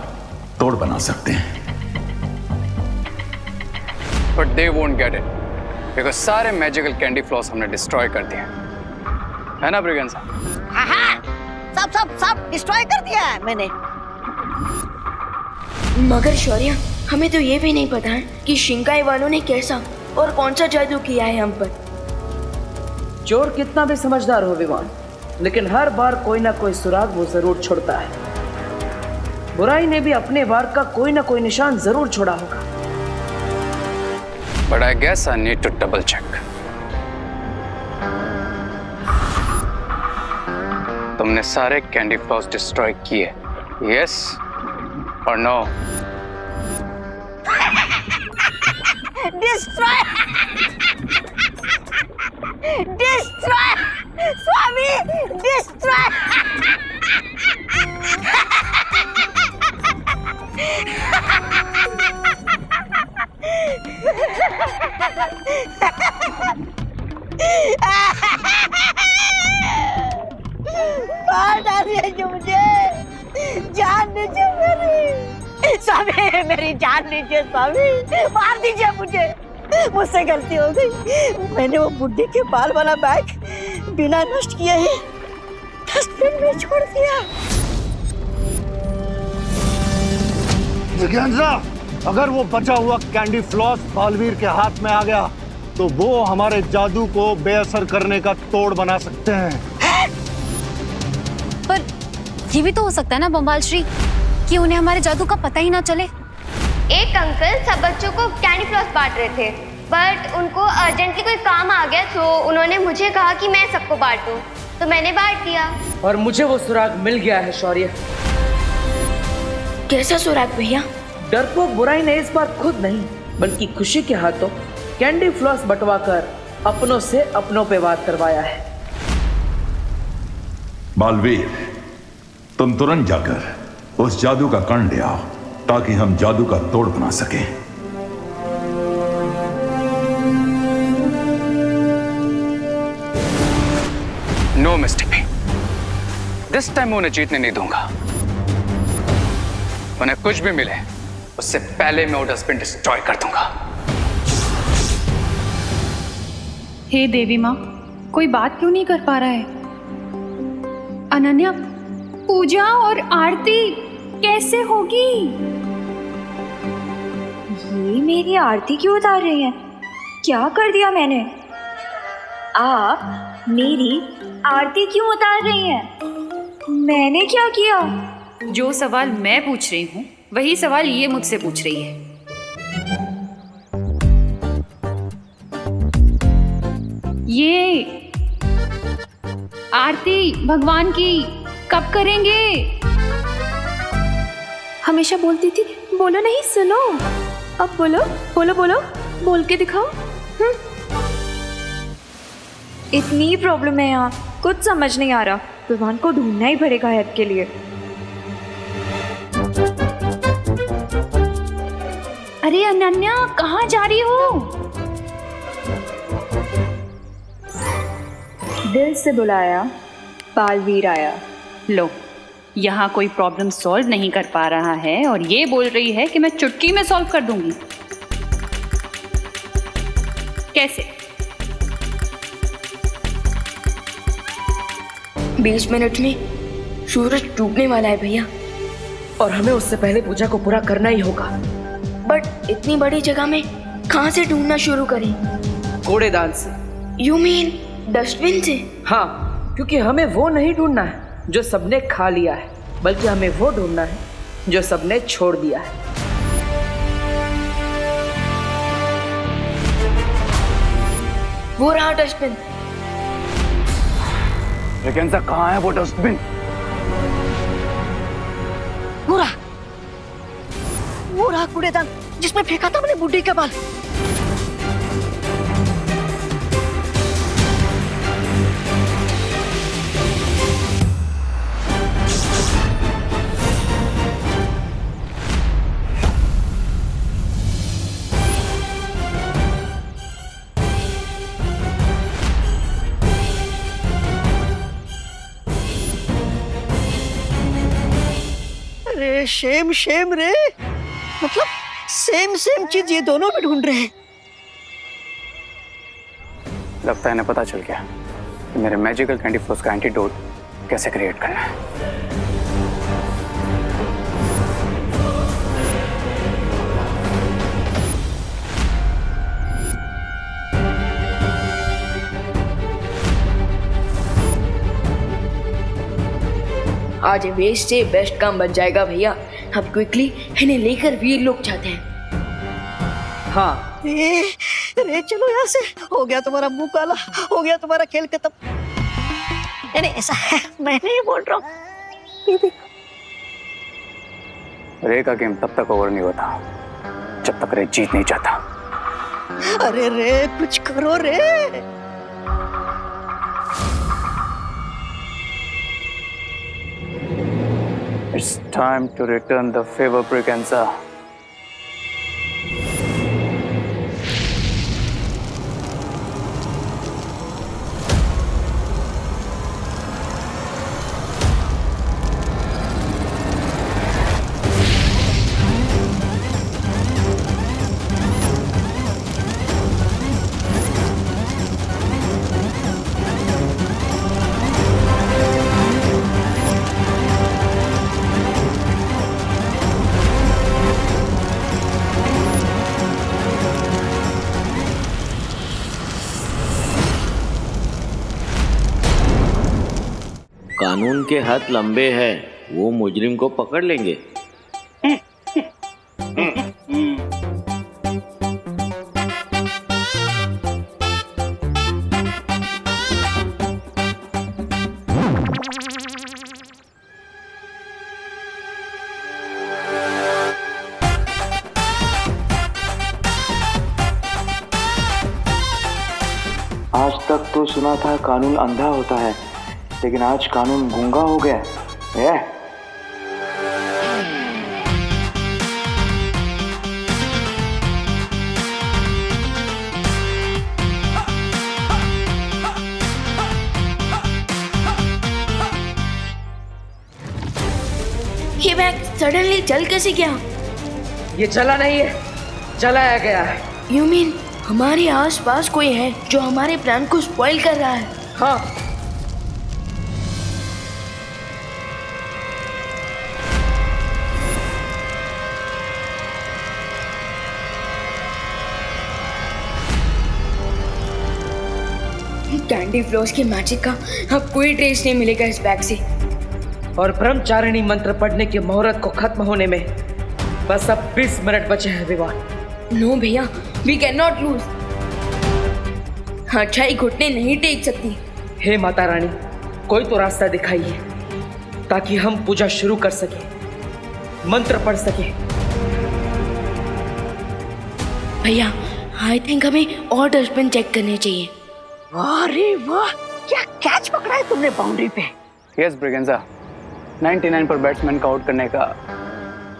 तोड़ बना सकते हैं। But they won't get it, because सारे मैजिकल कैंडी फ्लॉस हमने डिस्ट्रॉय कर दिए, है ना ब्रिगेंसा? हाँ, सब डिस्ट्रॉय कर दिया है मैंने। मगर शौर्य, हमें तो ये भी नहीं पता है कि शिंकाई वालों ने कैसा और कौन सा जादू किया है हम पर। चोर कितना भी समझदार हो विवान, लेकिन हर बार कोई ना कोई सुराग वो जरूर छोड़ता है। बुराई ने भी अपने वार का कोई ना कोई निशान जरूर छोड़ा होगा। But I guess I need to double check. तुमने सारे कैंडी फ्लॉस डिस्ट्रॉय किए, yes or no? Destroy Swami, destroy. मार डालिए मुझे, जान दीजिए मेरी। स्वामी, मेरी जान लीजिए स्वामी, मार दीजिए मुझे। मुझसे गलती हो गई। मैंने वो बुड्ढी के बाल वाला बैग बिना नष्ट किए ही डस्टबिन में छोड़ दिया। जिज्ञासा, अगर वो बचा हुआ कैंडी फ्लॉस बालवीर के हाथ में आ गया तो वो हमारे जादू को बेअसर करने का तोड़ बना सकते हैं। पर ये भी तो हो सकता है ना बम्बाल श्री, कि उन्हें हमारे जादू का पता ही ना चले। एक अंकल सब बच्चों को कैंडी फ्लॉस बांट रहे थे, बट उनको अर्जेंटली कोई काम आ गया तो उन्होंने मुझे कहा कि मैं सबको बांटूं, तो मैंने बांट दिया। और मुझे वो सुराग मिल गया है शौर्य। कैसा सुराग भैया? डरपोक बुराई ने इस बार खुद नहीं बल्कि खुशी के हाथों कैंडी फ्लॉस बंटवाकर अपनों से अपनों पे वार करवाया है। बालवीर, तुम तुरंत जाकर उस जादू का कण ले आओ ताकि हम जादू का तोड़ बना सकें। नो मिस्टेक, दिस टाइम मैं उन्हें जीतने नहीं दूंगा। उन्हें कुछ भी मिले उससे पहले मैं वो डस्टबिन डिस्ट्रॉय कर दूंगा। हे देवी माँ, कोई बात क्यों नहीं कर पा रहा है? अनन्या, पूजा और आरती कैसे होगी? ये मेरी आरती क्यों उतार रही है? क्या कर दिया मैंने? आप मेरी आरती क्यों उतार रही हैं? मैंने क्या किया? जो सवाल मैं पूछ रही हूँ वही सवाल ये मुझसे पूछ रही है। ये आरती भगवान की कब करेंगे? हमेशा बोलती थी बोलो नहीं सुनो, अब बोलो बोलो बोलो, बोल के दिखाओ। इतनी प्रॉब्लम है यहाँ, कुछ समझ नहीं आ रहा। भगवान को ढूंढना ही पड़ेगा हेल्प के लिए। अरे अनन्या, कहाँ जा रही हो? दिल से बुलाया, बालवीर आया। लो, यहाँ कोई प्रॉब्लम सॉल्व नहीं कर पा रहा है और ये बोल रही है कि मैं चुटकी में सॉल्व कर दूंगी। कैसे? 20 मिनट में सूरज डूबने वाला है भैया, और हमें उससे पहले पूजा को पूरा करना ही होगा। बट इतनी बड़ी जगह में कहाँ से ढूंढना शुरू करें? कूड़ेदान से। यू मीन डस्टबिन से? हाँ, क्योंकि हमें वो नहीं ढूंढना है जो सबने खा लिया है, बल्कि हमें वो ढूंढना है जो सबने छोड़ दिया है। वो रहा डस्टबिन। लेकिन सर कहाँ है वो डस्टबिन? वो रहा कूड़ेदान जिसमें फेंका था मैंने बुड्ढी के बाल। अरे शेम शेम रे, मतलब सेम चीज ये दोनों भी ढूंढ रहे हैं। लगता है इन्हें पता चल गया कि मेरे मैजिकल कैंडी फ्लोस का एंटीडोट कैसे क्रिएट करना है। आज वेस्ट से बेस्ट काम बन जाएगा भैया। हम क्विकली इन्हें लेकर वीर लोग जाते हैं। हाँ। रे चलो यहाँ से, हो गया तुम्हारा मुंह काला, हो गया तुम्हारा खेल खत्म। नहीं ऐसा है, मैं नहीं बोल रहा हूँ। रे का गेम तब तक ओवर नहीं होता जब तक रे जीत नहीं चाहता। अरे रे कुछ करो रे। It's time to return the favor, Braganza. कानून के हाथ लंबे हैं, वो मुजरिम को पकड़ लेंगे। आज तक तो सुना था कानून अंधा होता है, लेकिन आज कानून गूंगा हो गया है। सडनली चल कैसे गया? ये चला नहीं है, चलाया गया है। यू मीन हमारे आसपास कोई है जो हमारे प्लान को स्पॉइल कर रहा है? हाँ। कैंडी फ्लोस की मैजिक का अब कोई ट्रेस नहीं मिलेगा इस बैग से। और ब्रह्मचारिणी मंत्र पढ़ने के मुहूर्त को खत्म होने में बस अब 20 मिनट बचे हैं विवान। नो भैया, वी कैन नॉट लूज। अच्छाई घुटने नहीं टेक सकती। हे माता रानी, कोई तो रास्ता दिखाइए ताकि हम पूजा शुरू कर सके, मंत्र पढ़ सके। भैया, आई थिंक हमें और डस्टबिन चेक करने चाहिए। अरे वाह, क्या कैच पकड़ा है तुमने बाउंड्री पे। यस ब्रिगेंजा, 99 पर बैट्समैन का आउट करने का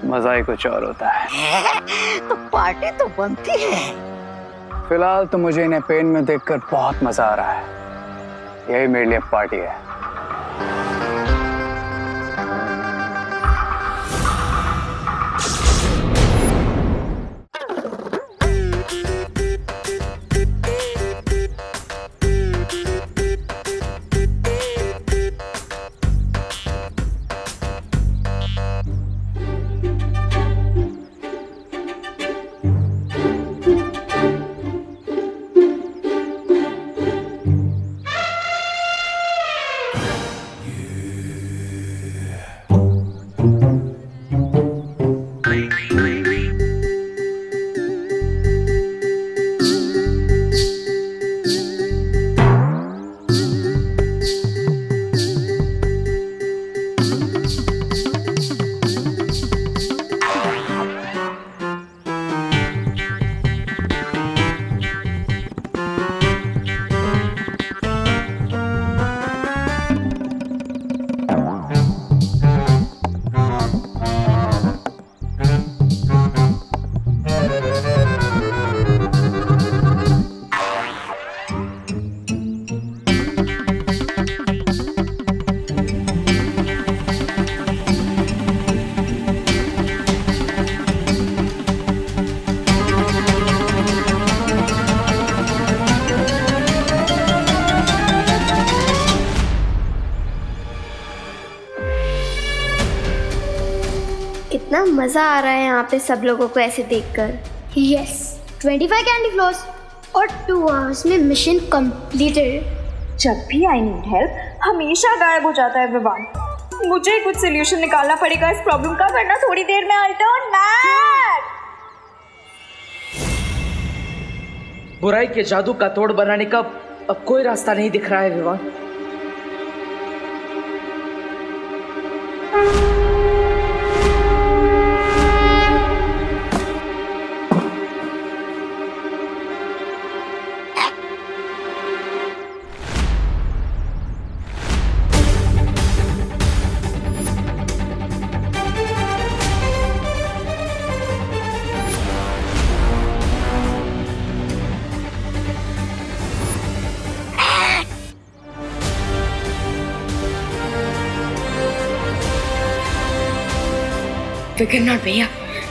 मजा ही कुछ और होता है। तो पार्टी तो बनती है। फिलहाल तो मुझे इन्हें पेन में देखकर बहुत मजा आ रहा है। यही मेरे लिए पार्टी है। कितना मजा आ रहा है यहाँ पे सब लोगों को ऐसे देखकर। यस, 25 कैंडी फ्लोस और 2 आवर्स में मिशन कंप्लीटेड। जब भी आई नीड हेल्प हमेशा गायब हो जाता है विवान। मुझे कुछ सोल्यूशन निकालना पड़ेगा इस प्रॉब्लम का, वरना थोड़ी देर में I'll turn mad। बुराई के जादू का तोड़ बनाने का अब कोई रास्ता नहीं दिख रहा है विवान। फिकर नॉट भैया,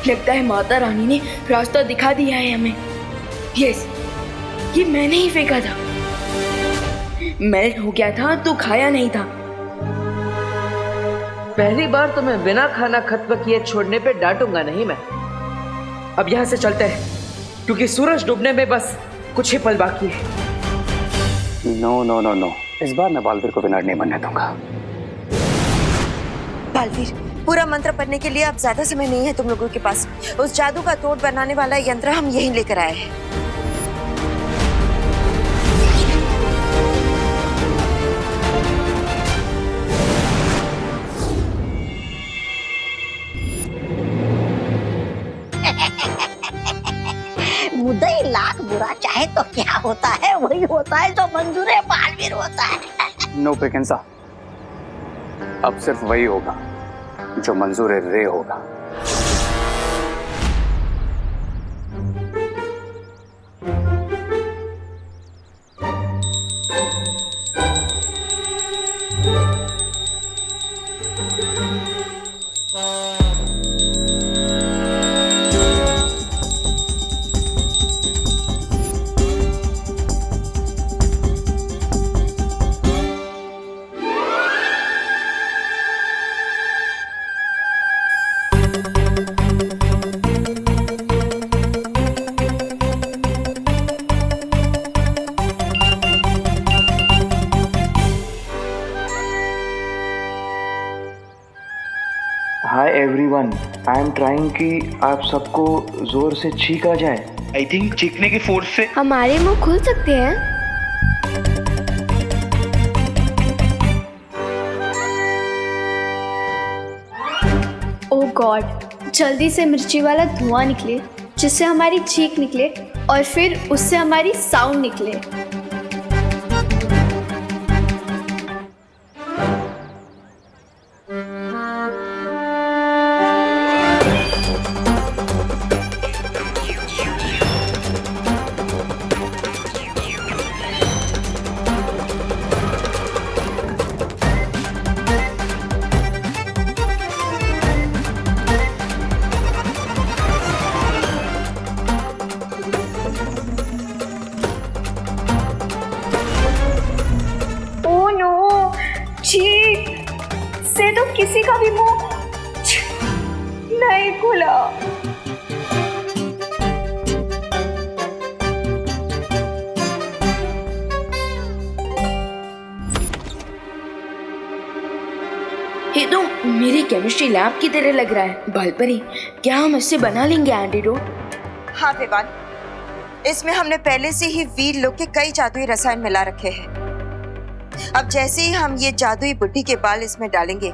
लगता है माता रानी ने रास्ता दिखा दिया है हमें। यस, ये मैंने ही फेंका था। मेल्ट हो गया था तो खाया नहीं था। पहली बार तुम्हें बिना खाना खत्म किए छोड़ने पे डांटूंगा नहीं मैं। अब यहाँ से चलते हैं क्योंकि सूरज डूबने में बस कुछ ही पल बाकी है। नो नो नो नो, इस बार मैं बालवीर को विनर नहीं बनने दूंगा। बालवीर, पूरा मंत्र पढ़ने के लिए अब ज्यादा समय नहीं है तुम लोगों के पास। उस जादू का तोड़ बनाने वाला यंत्र हम यहीं लेकर आए हैं। मुद्दई लाख बुरा चाहे तो क्या होता है, वही होता है जो मंजूर बालवीर होता है। नो ब्रिगेंजा, अब सिर्फ वही होगा जो मंजूर रे होगा। एवरीवन, आई एम ट्राइंग कि आप सबको जोर से छींक आ जाए। आई थिंक चीखने की फोर्स से हमारे मुंह खुल सकते हैं। ओह गॉड, जल्दी से मिर्ची वाला धुआं निकले जिससे हमारी चीख निकले और फिर उससे हमारी साउंड निकले। से तो किसी का भी मुंह नहीं खुला। ये तो मेरी केमिस्ट्री लैब की तरह लग रहा है। बालपरी, क्या हम इससे बना लेंगे एंटीडोट? हाँ विवान, इसमें हमने पहले से ही वीर लोग के कई जादुई रसायन मिला रखे हैं। अब जैसे ही हम ये जादुई बुड्ढी के बाल इसमें डालेंगे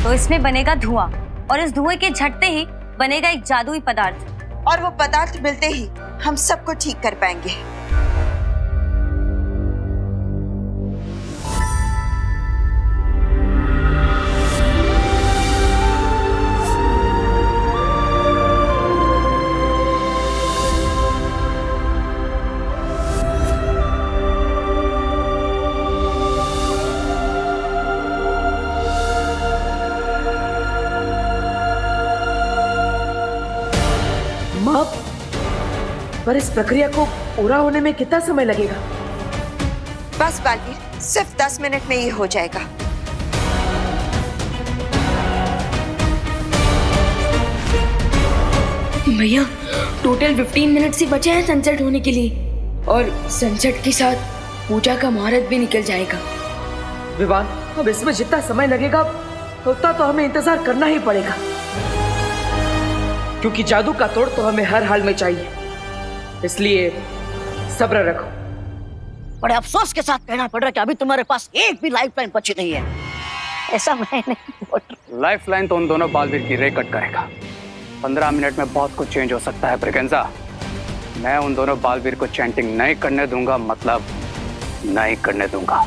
तो इसमें बनेगा धुआं और इस धुएं के झटते ही बनेगा एक जादुई पदार्थ, और वो पदार्थ मिलते ही हम सबको ठीक कर पाएंगे। पर इस प्रक्रिया को पूरा होने में कितना समय लगेगा? बस बालवीर, सिर्फ 10 मिनट में ये हो जाएगा। भैया, टोटल 15 मिनट से बचे हैं सनसेट होने के लिए, और सनसेट के साथ पूजा का मुहूर्त भी निकल जाएगा। विवान, अब इसमें जितना समय लगेगा उतना तो हमें इंतजार करना ही पड़ेगा, क्योंकि जादू का तोड़ तो हमें हर हाल में चाहिए। इसलिए सब्र रखो। बड़े अफसोस के साथ कहना पड़ रहा है कि अभी तुम्हारे पास एक भी लाइफलाइन बची नहीं है। ऐसा मैं नहीं बोल रहा। लाइफलाइन तो उन दोनों बालवीर की रे कट करेगा। 15 मिनट में बहुत कुछ चेंज हो सकता है ब्रिगेंजा। मैं उन दोनों बालवीर को चैंटिंग नहीं करने दूंगा, मतलब नहीं करने दूंगा।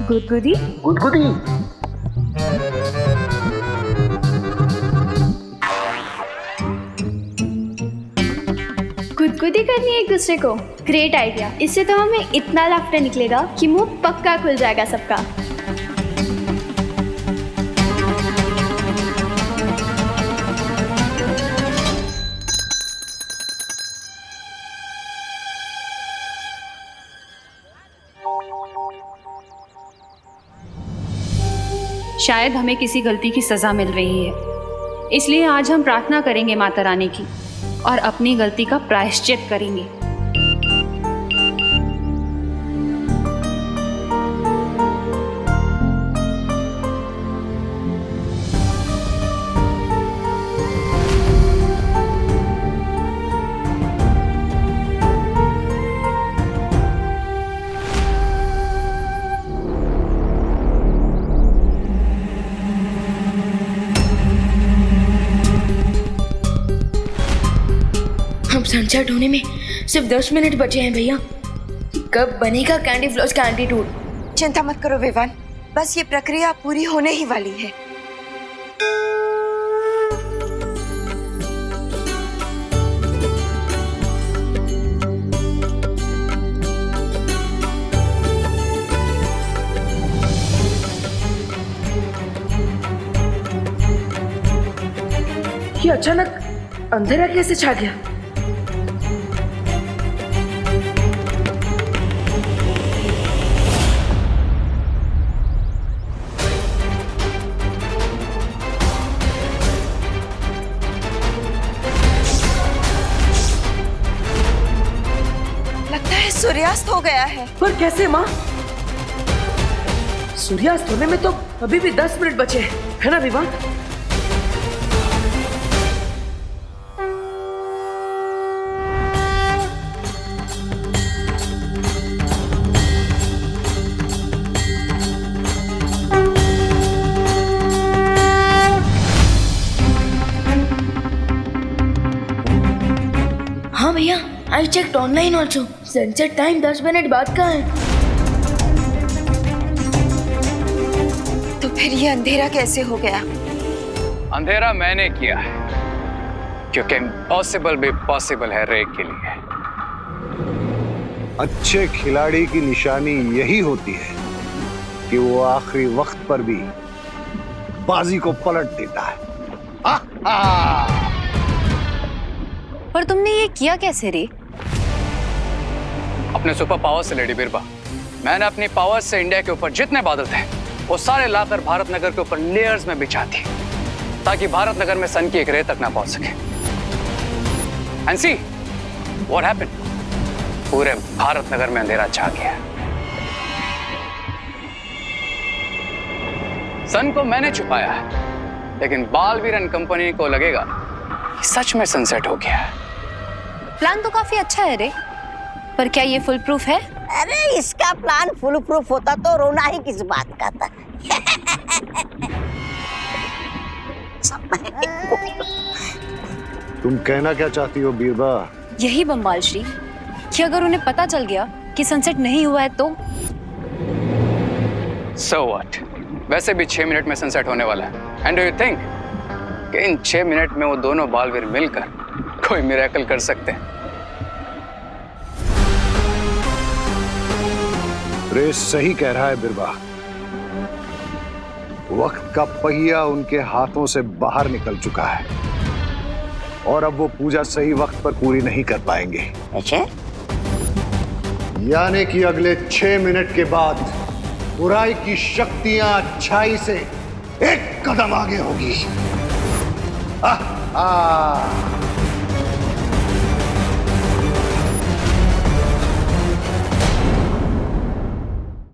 गुदगुदी गुदगुदी, गुदगुदी करनी है एक दूसरे को। Great idea. इससे तो हमें इतना लाफ्टर निकलेगा कि मुंह पक्का खुल जाएगा सबका। शायद हमें किसी गलती की सजा मिल रही है, इसलिए आज हम प्रार्थना करेंगे माता रानी की और अपनी गलती का प्रायश्चित करेंगे। सनसेट होने में सिर्फ 10 मिनट बचे हैं भैया। कब बनेगा कैंडी फ्लॉस का एंटीडोट? चिंता मत करो विवान, बस ये प्रक्रिया पूरी होने ही वाली है। ये अचानक अंधेरा कैसे छा गया? सूर्यास्त हो गया है। पर कैसे माँ? सूर्यास्त होने में तो अभी भी 10 मिनट बचे हैं, है ना विवान? हाँ भैया, I checked online also. Sunset time 10 minute बाद का है। तो फिर ये अंधेरा कैसे हो गया? अंधेरा मैंने किया है, क्योंकि इम्पॉसिबल भी पॉसिबल है रे के लिए। अच्छे खिलाड़ी की निशानी यही होती है कि वो आखिरी वक्त पर भी बाजी को पलट देता है। पर तुमने ये किया कैसे रे? अपने सुपर पावर से लेडी बिरबा। मैंने अपनी पावर से इंडिया के ऊपर जितने बादल थे वो सारे लाकर भारत नगर के ऊपर लेयर्स में बिछा दी, ताकि भारत नगर में सन की एक रे तक ना पहुंच सके। एंड सी व्हाट हैपेंड, पूरे भारत नगर में अंधेरा छा गया। सन को मैंने छुपाया है, लेकिन बालवीर एंड कंपनी को लगेगा कि सच में सनसेट हो गया है। प्लान तो काफी अच्छा है रे, पर क्या ये फुल प्रूफ है? अरे इसका प्लान फुल प्रूफ होता तो रोना ही किस बात का था। तुम कहना क्या चाहती हो बीरबा? यही बम्बाल श्री कि अगर उन्हें पता चल गया कि सनसेट नहीं हुआ है तो? So what? वैसे भी 6 मिनट में सनसेट होने वाला है। एंड डू यू थिंक कि इन 6 मिनट में वो दोनों बालवीर मिलकर कोई मिरेकल कर सकते हैं? रेस सही कह रहा है बिरबा। वक्त का पहिया उनके हाथों से बाहर निकल चुका है और अब वो पूजा सही वक्त पर पूरी नहीं कर पाएंगे। अच्छा? यानी कि अगले 6 मिनट के बाद बुराई की शक्तियां अच्छाई से एक कदम आगे होगी।